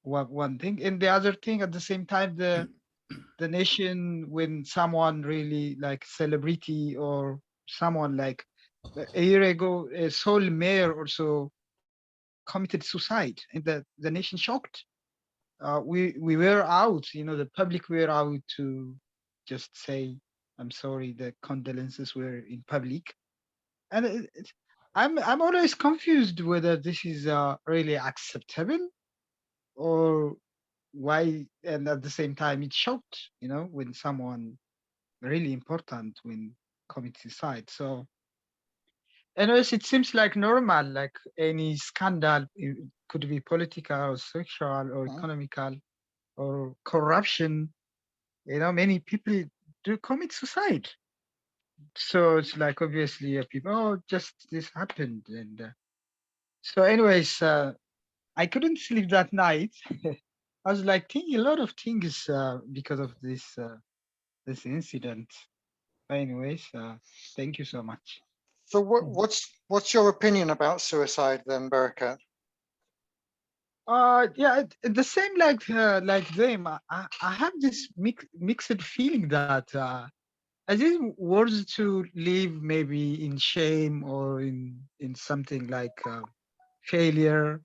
One thing, and the other thing at the same time, the nation, when someone really like celebrity or someone like a year ago, a Seoul mayor also committed suicide, and the nation shocked. We were out, the public were out to just say, I'm sorry, the condolences were in public. And I'm always confused whether this is really acceptable, or why. And at the same time, it shocked, when someone really important when commit suicide. So anyways, it seems like normal, like any scandal. It could be political or sexual or economical or corruption. Many people do commit suicide. So it's like obviously people, oh, just this happened. And so anyways, I couldn't sleep that night. I was like thinking a lot of things because of this incident. Anyways, thank you so much. So what's your opinion about suicide then, Barakat? Yeah, the same like them. I have this mixed feeling that I think words to live maybe in shame or in something like failure.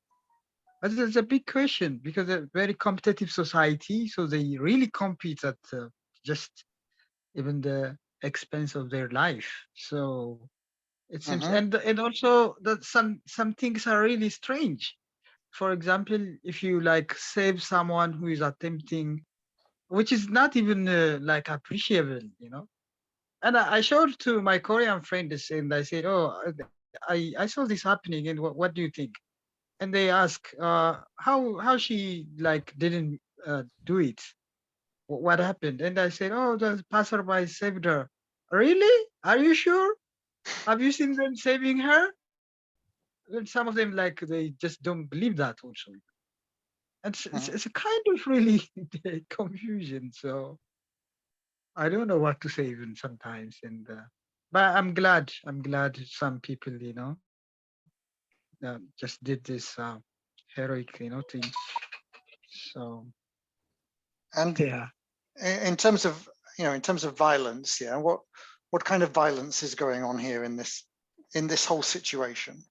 But it's a big question because a very competitive society, so they really compete at just even the expense of their life. So it seems, and also that some things are really strange. For example, if you like save someone who is attempting, which is not even like appreciable, And I showed to my Korean friends and I said, oh, I saw this happening, and what do you think? And they ask how she like didn't do it. What happened? And I said, oh, the passerby saved her. Really? Are you sure? Have you seen them saving her? And some of them like they just don't believe that also. It's a kind of really confusion. So I don't know what to say even sometimes. And but I'm glad some people just did this heroic thing. So And yeah. in terms of violence, yeah, what kind of violence is going on here in this whole situation?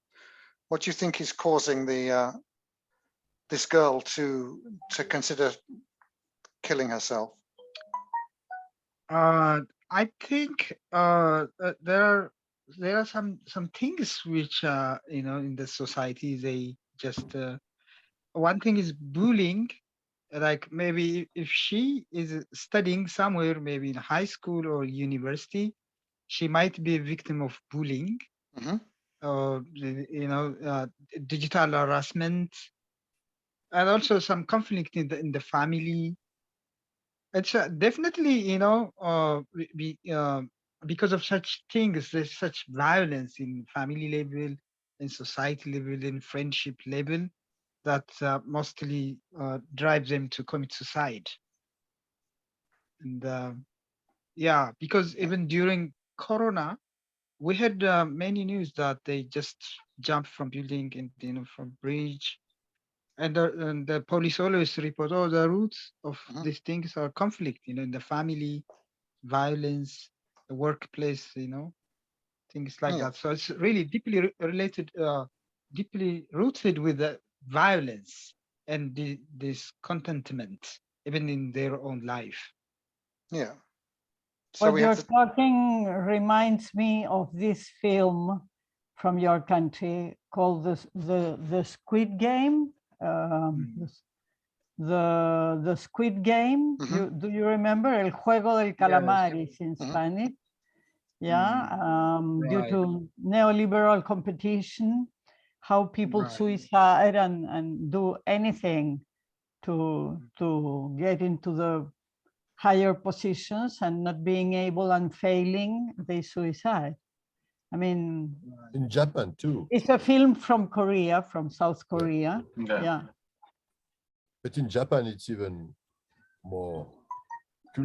What do you think is causing the this girl to consider killing herself? I think there are some things which in the society they just one thing is bullying. Like maybe if she is studying somewhere, maybe in high school or university, she might be a victim of bullying, or digital harassment, and also some conflict in the family. It's definitely because of such things, there's such violence in family level, in society level, in friendship level, that mostly drive them to commit suicide. And yeah, because even during Corona, we had many news that they just jumped from building and from bridge, and the police always report all the roots of these things are conflict, in the family, violence, the workplace, things like that. So it's really deeply related, deeply rooted with the violence and this contentment, even in their own life. Yeah. So what you're talking reminds me of this film from your country called the Squid Game. The Squid Game. Do you remember El Juego del Calamaris in Spanish? Yeah, due to neoliberal competition, how people suicide and do anything to get into the higher positions, and not being able and failing, they suicide. I mean, in Japan too. It's a film from Korea, from South Korea. Yeah. But in Japan, it's even more.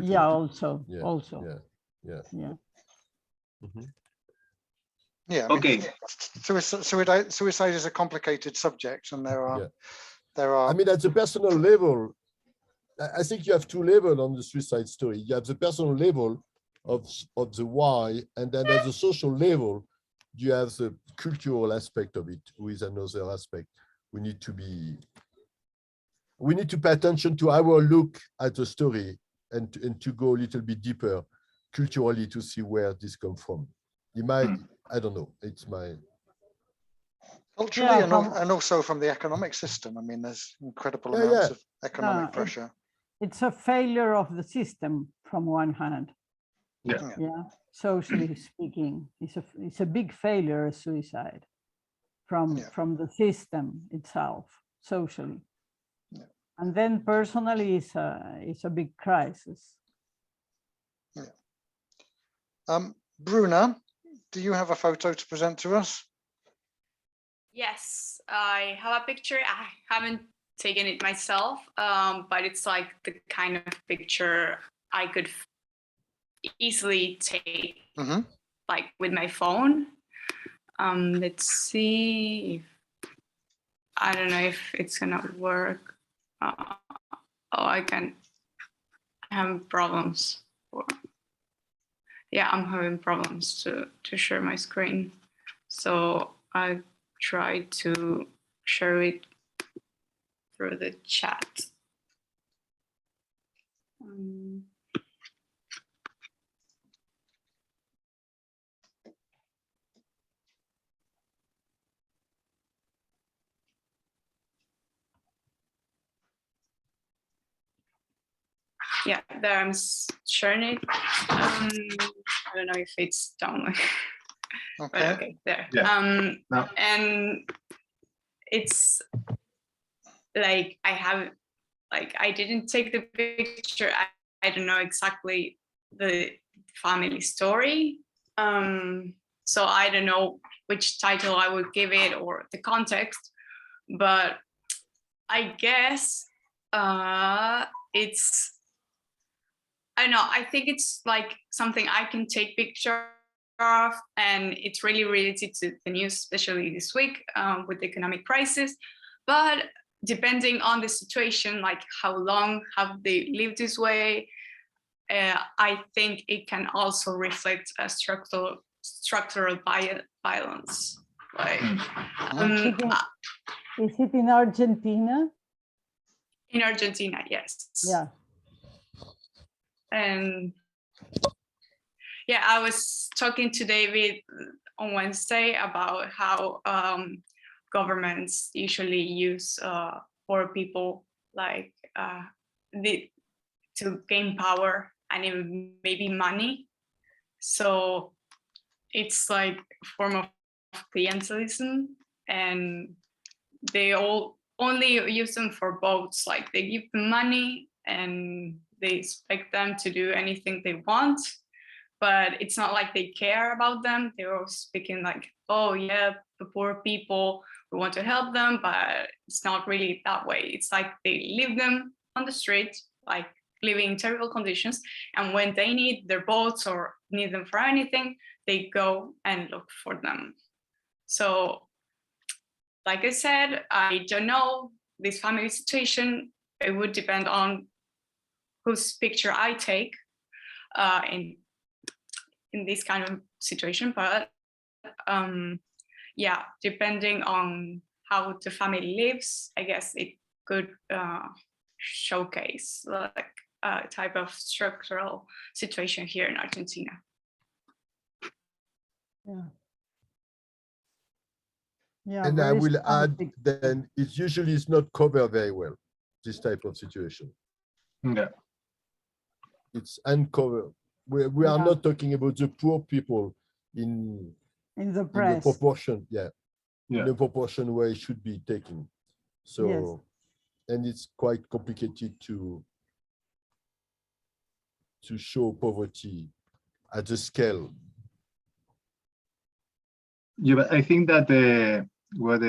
Yeah, also. Yeah. Also. Yeah. Yeah. I mean, suicide is a complicated subject, and there are. I mean, at the personal level, I think you have two levels on the suicide story. You have the personal level of the why, and then at the social level, you have the cultural aspect of it, with another aspect. We need to pay attention to our look at the story, and to go a little bit deeper culturally to see where this comes from. I don't know, it's my... Culturally, and also from the economic system. I mean, there's incredible amounts of economic pressure. It's a failure of the system from one hand. Yeah. Socially speaking, it's a big failure, suicide, from the system itself, socially. And then personally, it's a big crisis. Bruna, do you have a photo to present to us? Yes, I have a picture. I haven't taken it myself, but it's like the kind of picture I could easily take, like with my phone. Let's see. I don't know if it's gonna work. I'm having problems. Yeah, I'm having problems to share my screen. So I try to share it through the chat. Yeah, there I'm sharing it. I don't know if it's done. But okay, there. Yeah. And it's like I didn't take the picture. I don't know exactly the family story. So I don't know which title I would give it or the context, but I guess it's, I don't know, I think it's like something I can take picture of, and it's really related to the news, especially this week with the economic crisis. But depending on the situation, like how long have they lived this way, I think it can also reflect a structural violence. Like, is it in Argentina? In Argentina, yes. Yeah. And yeah, I was talking to David on Wednesday about how governments usually use poor people like to gain power and even maybe money. So it's like a form of clientelism, and they all only use them for votes. Like they give them money and they expect them to do anything they want, but it's not like they care about them. They're all speaking like, oh yeah, the poor people. We want to help them, but it's not really that way. It's like they leave them on the street, like living in terrible conditions. And when they need their boats or need them for anything, they go and look for them. So, like I said, I don't know this family situation. It would depend on whose picture I take in this kind of situation. But yeah, depending on how the family lives, I guess it could showcase like a type of structural situation here in Argentina. Yeah. Yeah, And I very will strong add, picture. then it usually is not covered very well, this type of situation. Yeah. It's uncovered. We are Yeah. not talking about the poor people in the the press. proportion, Yeah. in the proportion where it should be taken. So, Yes. and it's quite complicated to show poverty at the scale. Yeah, but I think that what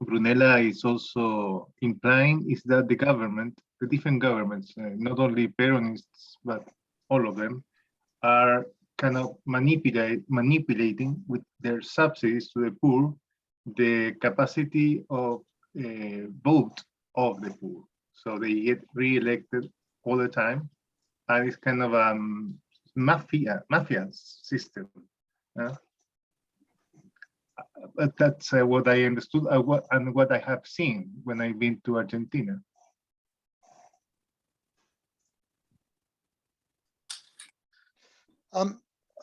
Brunella is also implying is that the government, the different governments, not only Peronists, but all of them, are kind of manipulating with their subsidies to the poor the capacity of vote of the poor. So they get re-elected all the time, and it's kind of a mafia system. But that's what I understood and what I have seen when I've been to Argentina.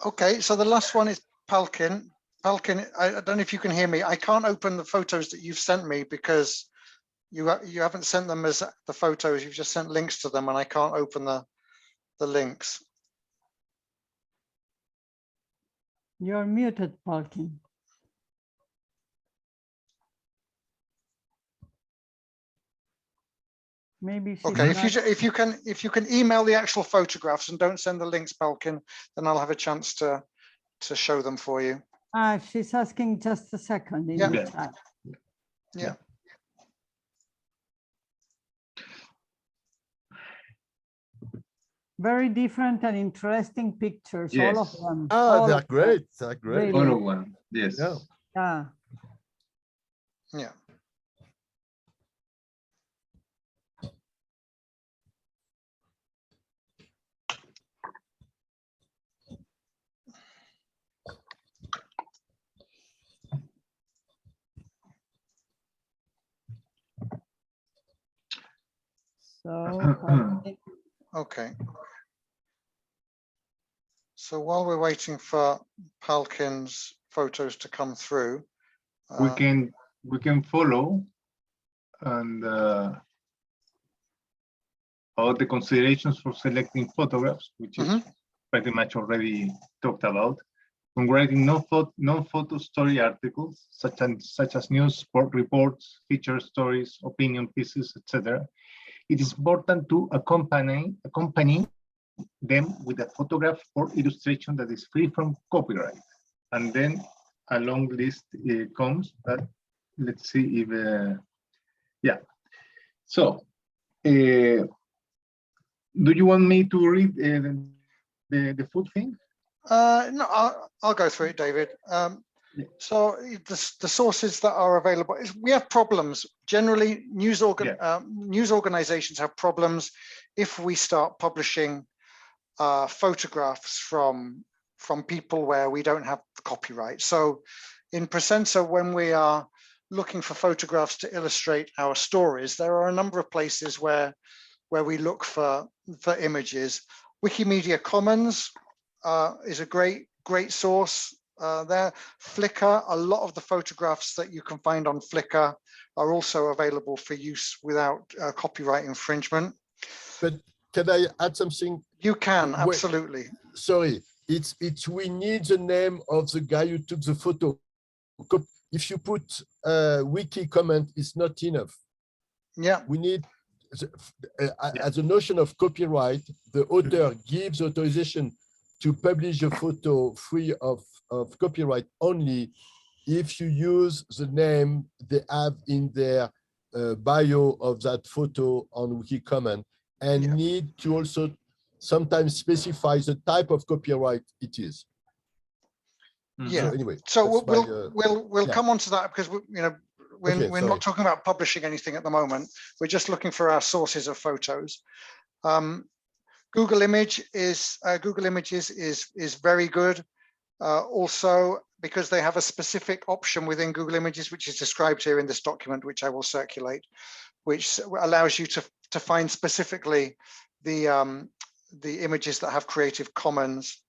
Okay, so the last one is Palkin. Palkin, I don't know if you can hear me. I can't open the photos that you've sent me because you haven't sent them as the photos. You've just sent links to them, and I can't open the links. You're muted, Palkin. Maybe okay. If you can email the actual photographs and don't send the links, Palkin, then I'll have a chance to show them for you. She's asking just a second in the chat. Yeah. Very different and interesting pictures, Yes. all of them. Ah, they're great. They're great. All of one. Yes. Yeah. Yeah. Yeah. So, okay. So while we're waiting for Palkin's photos to come through, we can follow and all the considerations for selecting photographs, which is pretty much already talked about. When writing non-photo story articles, such as news reports, feature stories, opinion pieces, etc., it is important to accompany them with a photograph or illustration that is free from copyright. And then a long list comes, but let's see if, yeah. So, do you want me to read the full thing? No, I'll go through it, David. So the sources that are available is we have problems. Generally, news organizations have problems if we start publishing photographs from people where we don't have the copyright. So in Presenza, when we are looking for photographs to illustrate our stories, there are a number of places where we look for images. Wikimedia Commons is a great source there. Flickr, a lot of the photographs that you can find on Flickr are also available for use without copyright infringement. But can I add something? You can, absolutely. Sorry, it's we need the name of the guy who took the photo. If you put wiki comment, it's not enough. Yeah. We need, as a notion of copyright, the author gives authorization to publish a photo free of copyright only if you use the name they have in their bio of that photo on Wikicomment, and need to also sometimes specify the type of copyright it is. Yeah. So anyway, so we'll yeah. come on to that, because we're not talking about publishing anything at the moment. We're just looking for our sources of photos. Google Images is very good. Also, because they have a specific option within Google Images, which is described here in this document, which I will circulate, which allows you to find specifically the images that have Creative Commons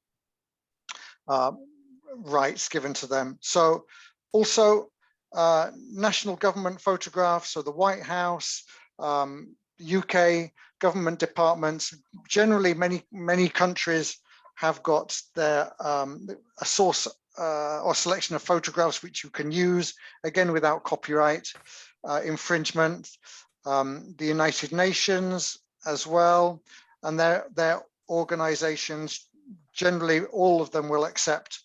rights given to them. So also national government photographs, so the White House, UK government departments, generally many countries have got their a source or selection of photographs which you can use, again, without copyright infringement. The United Nations as well, and their organizations, generally all of them will accept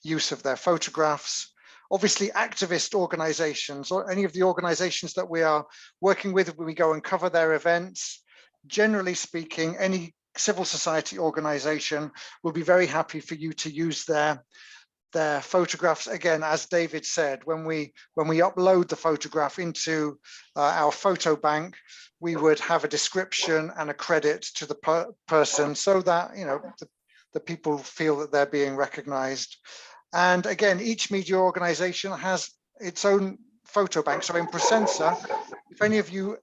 use of their photographs. Obviously, activist organizations, or any of the organizations that we are working with, when we go and cover their events, generally speaking, any civil society organization will be very happy for you to use their photographs. Again, as David said, when we upload the photograph into our photo bank, we would have a description and a credit to the person, so that the people feel that they're being recognized. And again, each media organization has its own photo bank. So in Presensa, if any of you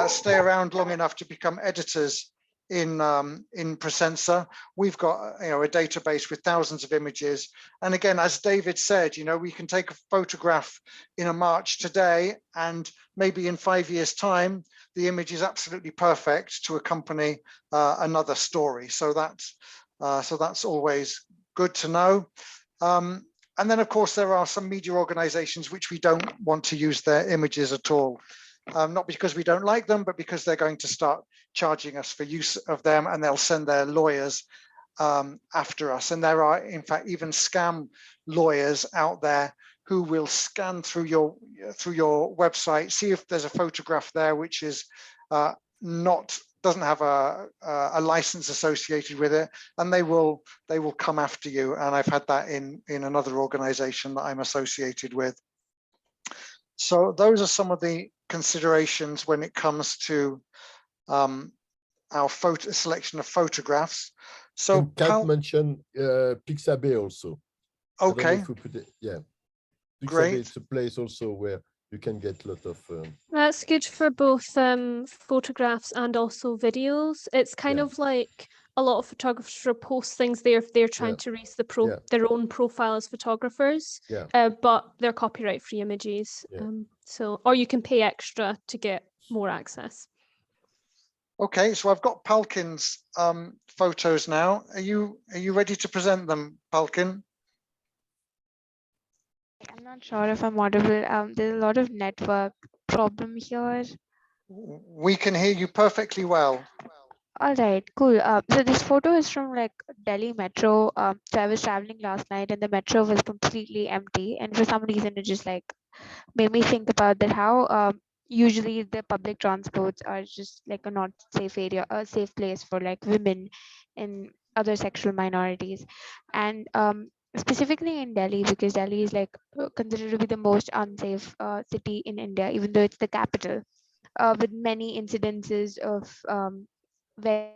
stay around long enough to become editors in Presensa, we've got a database with thousands of images. And again, as David said, we can take a photograph in a march today, and maybe in 5 years' time, the image is absolutely perfect to accompany another story. So that's always good to know. And then, of course, there are some media organizations which we don't want to use their images at all. Not because we don't like them, but because they're going to start charging us for use of them, and they'll send their lawyers after us. And there are, in fact, even scam lawyers out there who will scan through your website, see if there's a photograph there which is doesn't have a license associated with it, and they will come after you. And I've had that in another organization that I'm associated with. So those are some of the considerations when it comes to our selection of photographs. So Kat mentioned Pixabay also. Okay. If we put it, yeah. Pixabay, Great. it's a place also where you can get a lot of. That's good for both photographs and also videos. It's kind of like a lot of photographers will post things there if they're trying to raise their own profile as photographers, but they're copyright-free images. Or you can pay extra to get more access. Okay, so I've got Palkin's photos now. Are you ready to present them, Palkin? I'm not sure if I'm audible. There's a lot of network problem here. We can hear you perfectly well. All right, cool. So this photo is from like Delhi Metro. So I was traveling last night and the metro was completely empty. And for some reason, it just like made me think about that how usually the public transports are just like a not safe area, a safe place for like women and other sexual minorities. And specifically in Delhi, because Delhi is like considered to be the most unsafe city in India, even though it's the capital, with many incidences of very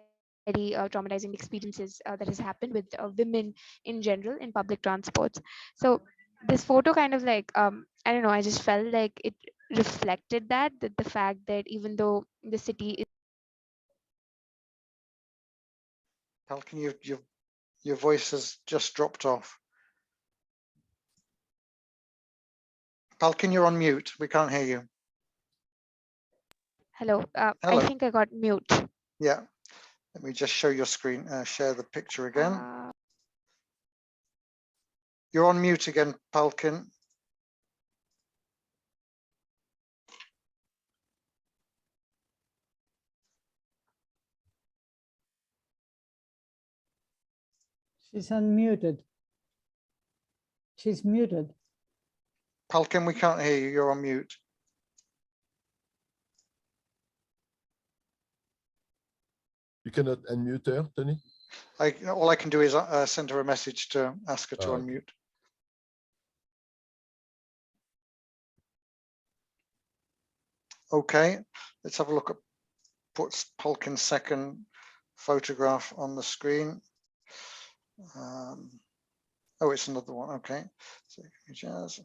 traumatizing experiences that has happened with women in general in public transports. So this photo kind of like I don't know, I just felt like it reflected that the fact that even though the city is Palkin, your voice has just dropped off. Palkin, you're on mute. We can't hear you. Hello. Hello. I think I got mute. Yeah. Let me just show your screen, share the picture again. You're on mute again, Palkin. She's unmuted. She's muted. Palkin, we can't hear you. You're on mute. You cannot unmute her, Tony? All I can do is send her a message to ask her to unmute. Okay, let's have a look at Palkin's second photograph on the screen. Oh, it's another one. Okay, so just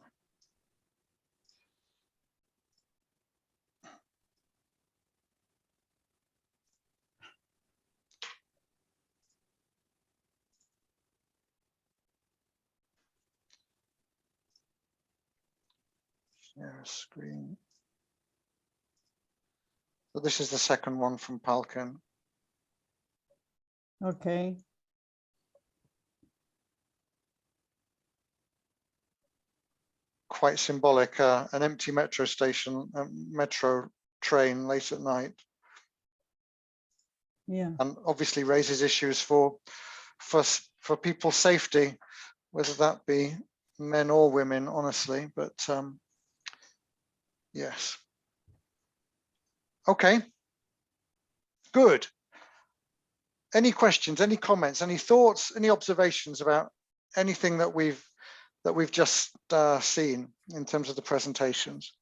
share a screen. So this is the second one from Palkin. Okay. Quite symbolic, an empty metro station, a metro train late at night. Yeah. And obviously raises issues for people's safety, whether that be men or women, honestly, but yes. Okay, good. Any questions, any comments, any thoughts, any observations about anything that we've just seen in terms of the presentations?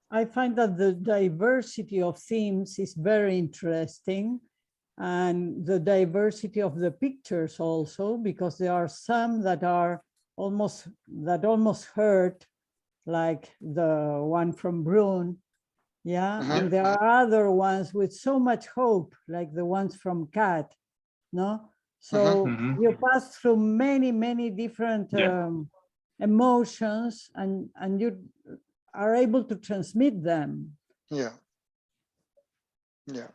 I find that the diversity of themes is very interesting, and the diversity of the pictures also, because there are some that are almost hurt, like the one from Brune, yeah, and there are other ones with so much hope, like the ones from Cat, no? So you pass through many different emotions, and you are able to transmit them. Yeah. Yeah.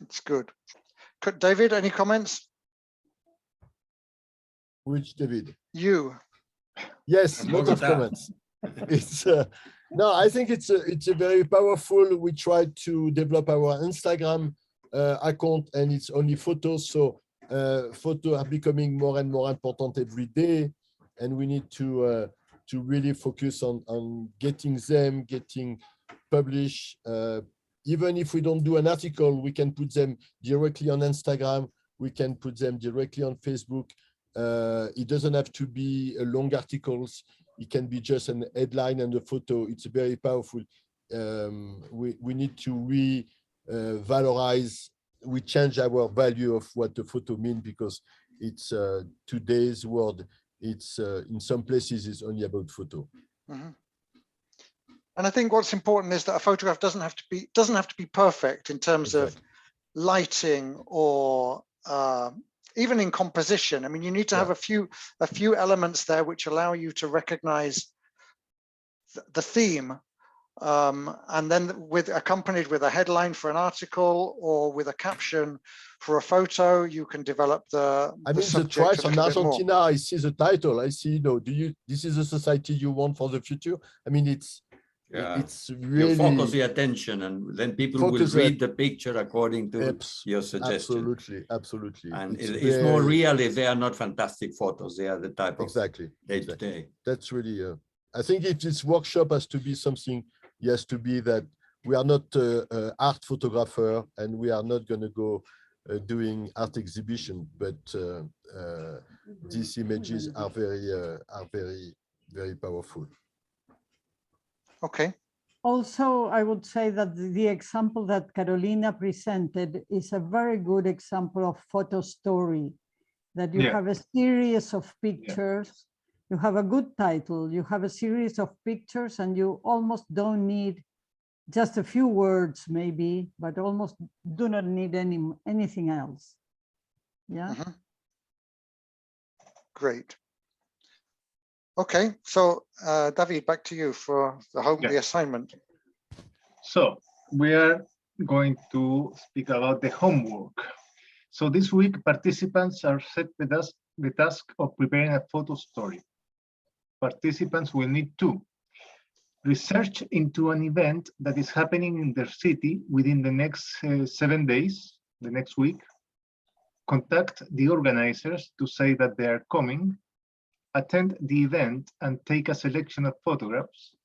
It's good. David, any comments? Which David? You. Yes, lots of comments. It's no, I think it's a very powerful. We tried to develop our Instagram account, and it's only photos. So photos are becoming more and more important every day, and we need to really focus on getting published. Even if we don't do an article, we can put them directly on Instagram. We can put them directly on Facebook. It doesn't have to be long articles. It can be just an headline and a photo. It's very powerful. We need to valorize. We change our value of what the photo means, because it's today's world. It's in some places it's only about photo. And I think what's important is that a photograph doesn't have to be perfect in terms of lighting or even in composition. I mean, you need to have a few elements there which allow you to recognize the theme, and then accompanied with a headline for an article or with a caption for a photo, you can develop the twice on Argentina, I see the title. I see, this is a society you want for the future. I mean, it's really, you focus the attention, and then people will read the picture according to your suggestion. Absolutely. And it's more real if they are not fantastic photos. They are the type of day-to-day. That's really, I think if this workshop has to be something, it has to be that we are not art photographer, and we are not going to go doing art exhibition, but these images are very powerful. Okay. Also, I would say that the example that Carolina presented is a very good example of photo story, that you have a series of pictures, you have a good title, you have a series of pictures, and you almost don't need just a few words maybe, but almost do not need anything else. Yeah. Great. Okay, so David, back to you for the assignment. So we are going to speak about the homework. So this week, participants are set the task of preparing a photo story. Participants will need to research into an event that is happening in their city within the next 7 days, the next week. Contact the organizers to say that they are coming attend the event and take a selection of photographs.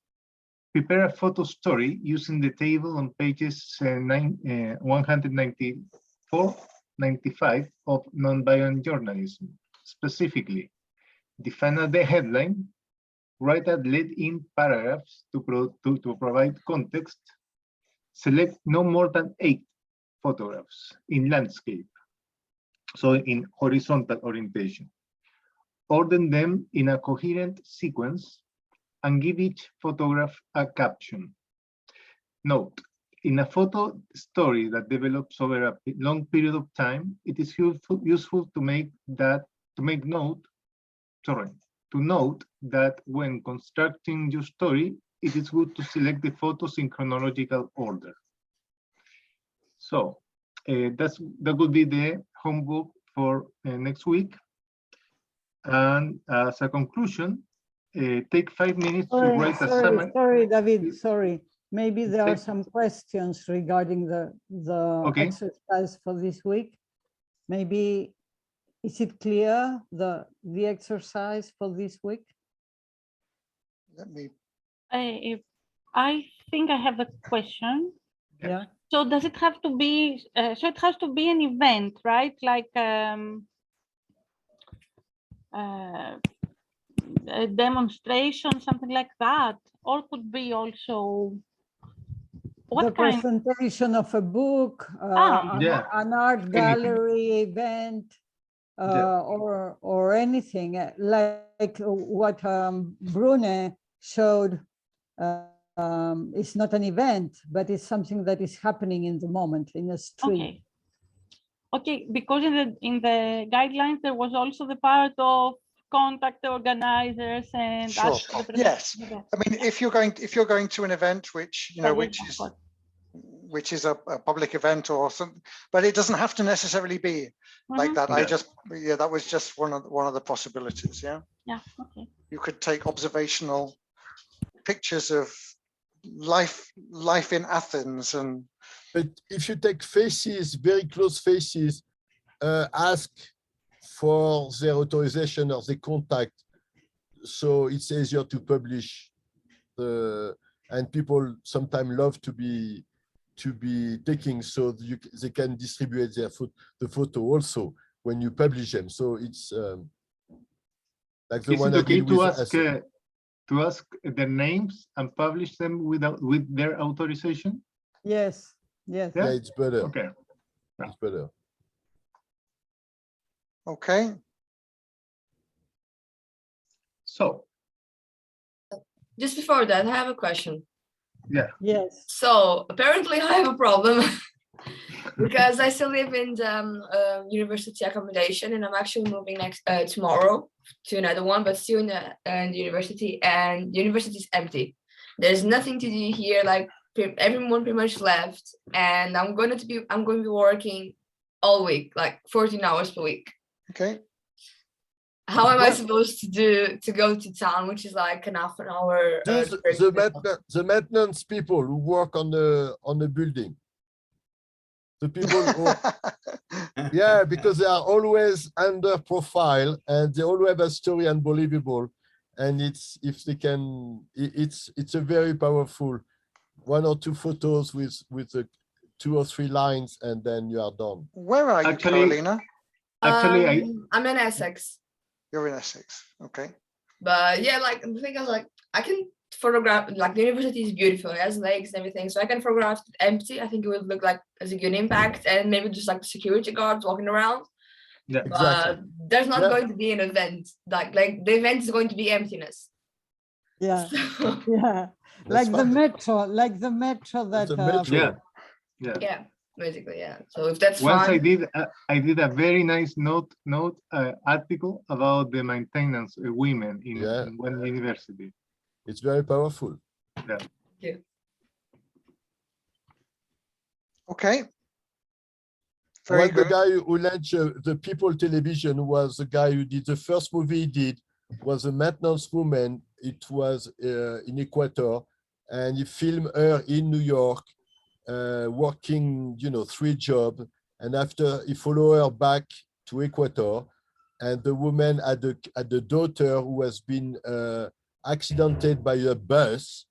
Prepare a photo story using the table on pages 194-95 of Nonviolent Journalism. Specifically, define the headline, write a lead-in paragraphs to provide context, select no more than 8 photographs in landscape, so in horizontal orientation. Order them in a coherent sequence and give each photograph a caption. Note, in a photo story that develops over a long period of time, it is useful to note that when constructing your story, it is good to select the photos in chronological order. So that would be the homework for next week. And as a conclusion, take 5 minutes to write a summary. Sorry, David, sorry. Maybe there are some questions regarding the exercise for this week. Maybe, is it clear, the exercise for this week? Let me. I think I have a question. Yeah. So does it have to be, so it has to be an event, right? Like a demonstration, something like that, or could be also the presentation of a book, an art gallery event, or anything like what Brune showed. It's not an event, but it's something that is happening in the moment in the street. Okay, because in the guidelines there was also the part of contact the organizers and sure. Yes, I mean if you're going to an event which which is a public event or something, but it doesn't have to necessarily be like that. That was just one of the possibilities. Yeah. Okay. You could take observational pictures of life in Athens, and but if you take faces, very close faces, ask for their authorization or the contact, so it's easier to publish. And people sometimes love to be taking, so they can distribute the photo also when you publish them. So it's like the one I did with to ask their names and publish them with their authorization? Yes. Yes. Yeah, it's better. Okay. It's better. Okay. So. Just before that, I have a question. Yeah. Yes. So apparently I have a problem because I still live in the university accommodation, and I'm actually moving tomorrow to another one, but still in the university, and the university is empty. There's nothing to do here. Like everyone pretty much left, and I'm going to be working all week, like 14 hours per week. Okay. How am I supposed to go to town, which is like an half an hour? The maintenance people who work on the building. The people who, yeah, because they are always under profile and they always have a story unbelievable. And it's a very powerful 1 or 2 photos with 2 or 3 lines, and then you are done. Where are you, Carolina? Actually, I'm in Essex. You're in Essex, okay. But yeah, like the thing is, like I can photograph, like the university is beautiful, it has lakes and everything, so I can photograph it empty. I think it would look like as a good impact, and maybe just like the security guards walking around. Yeah, exactly. There's not going to be an event. Like the event is going to be emptiness. Yeah. So, yeah. Like the metro that. Yeah. Basically, yeah. So if that's once fine. I did a very nice note article about the maintenance women in one university. It's very powerful. Yeah. Yeah. Okay. Very good. The guy who launched the People Television was the guy who did the first movie he did, was a maintenance woman. It was in Ecuador, and he filmed her in New York, working, 3 jobs, and after he followed her back to Ecuador, and the woman had the daughter who has been accidented by a bus,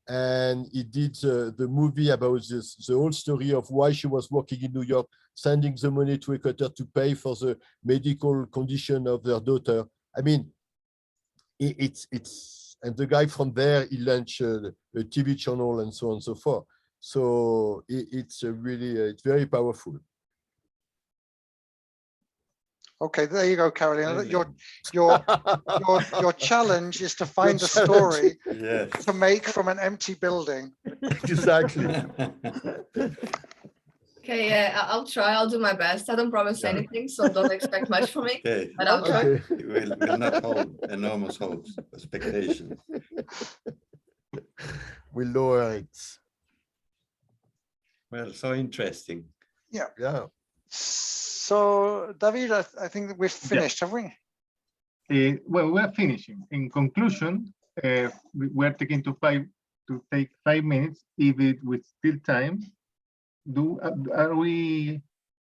and he did the movie about this, the whole story of why she was working in New York, sending the money to Equator to pay for the medical condition of their daughter. I mean, and the guy from there, he launched a TV channel and so on and so forth. So it's really, it's very powerful. Okay, there you go, Carolina. Your challenge is to find a story to make from an empty building. Exactly. Okay, yeah, I'll try. I'll do my best. I don't promise anything, so don't expect much from me. Okay. But I'll try. We'll not hold enormous hopes, expectations. We lower it. Well, so interesting. Yeah. Yeah. So, David, I think that we've finished, have we? Well, we are finishing. In conclusion, we are taking to take 5 minutes, if it with still time. Are we?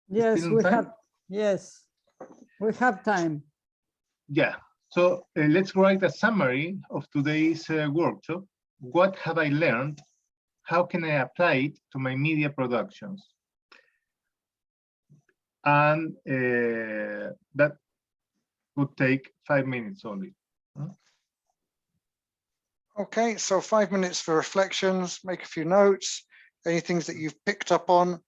Yes, we have. Yes, we have time. Yeah. So let's write a summary of today's workshop. What have I learned? How can I apply it to my media productions? And that would take 5 minutes only. Okay, so 5 minutes for reflections, make a few notes, any things that you've picked up on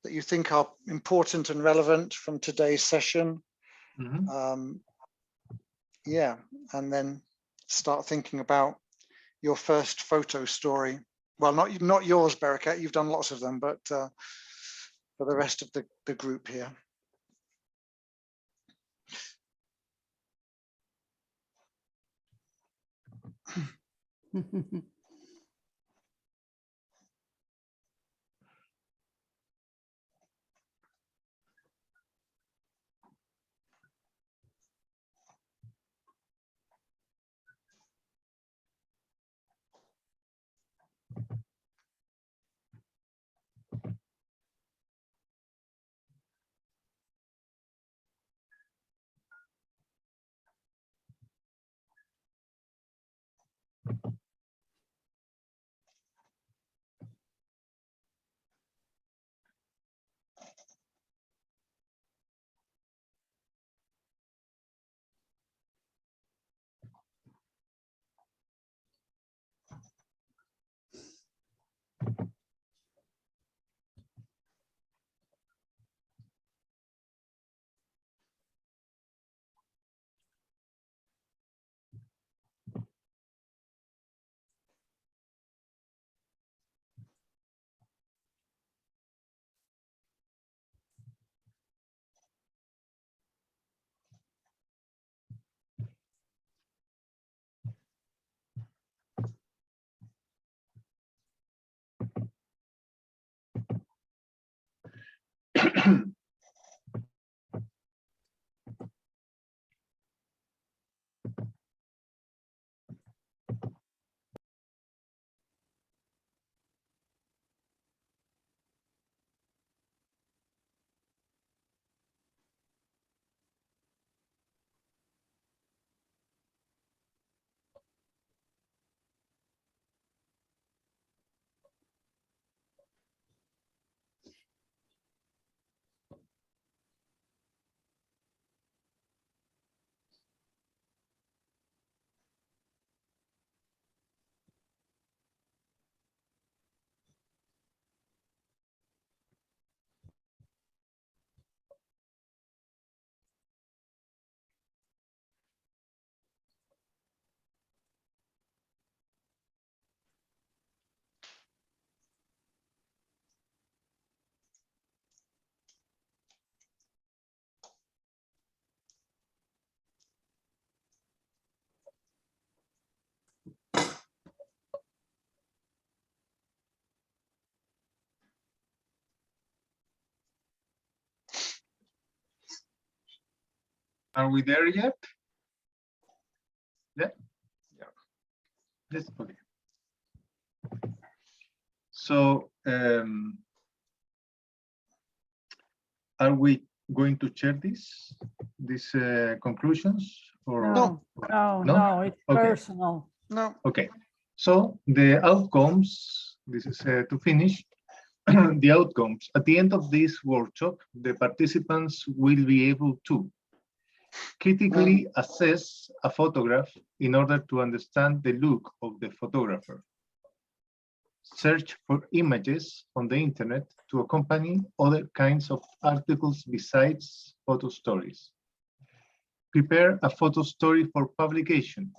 that you think are important and relevant from today's session. Yeah, and then start thinking about your first photo story. Well, not yours, Bereket, you've done lots of them, but for the rest of the group here. Are we there yet? Yeah. Yeah. Yes. Okay. So, are we going to share these conclusions? Or no, it's personal. No. Okay. So the outcomes, this is to finish, the outcomes. At the end of this workshop, the participants will be able to critically assess a photograph in order to understand the look of the photographer, search for images on the internet to accompany other kinds of articles besides photo stories, prepare a photo story for publication,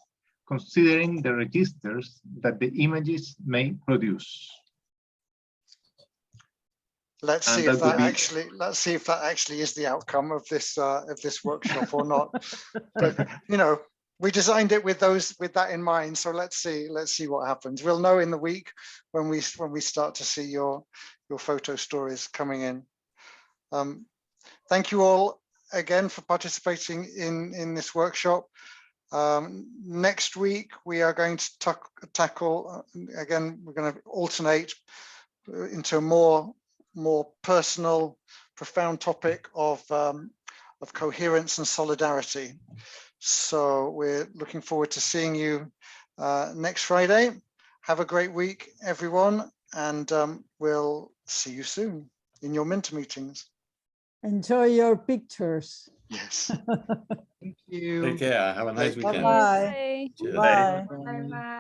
considering the registers that the images may produce. Let's see if that actually is the outcome of this workshop or not. But you know, we designed it with that in mind. So let's see what happens. We'll know in the week when we start to see your photo stories coming in. Thank you all again for participating in this workshop. Next week we are going to tackle again. We're going to alternate into a more personal, profound topic of coherence and solidarity. So we're looking forward to seeing you next Friday. Have a great week, everyone, and we'll see you soon in your Minter meetings. Enjoy your pictures. Yes. Thank you. Take care. Have a nice weekend. Bye. Cheers. Bye.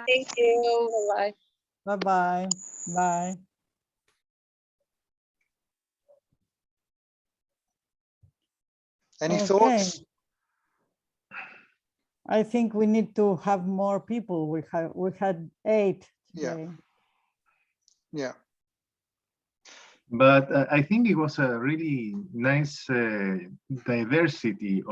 Thank you. Bye. Bye-bye. Bye. Any thoughts? I think we need to have more people. We had 8 today. Yeah. But I think it was a really nice diversity of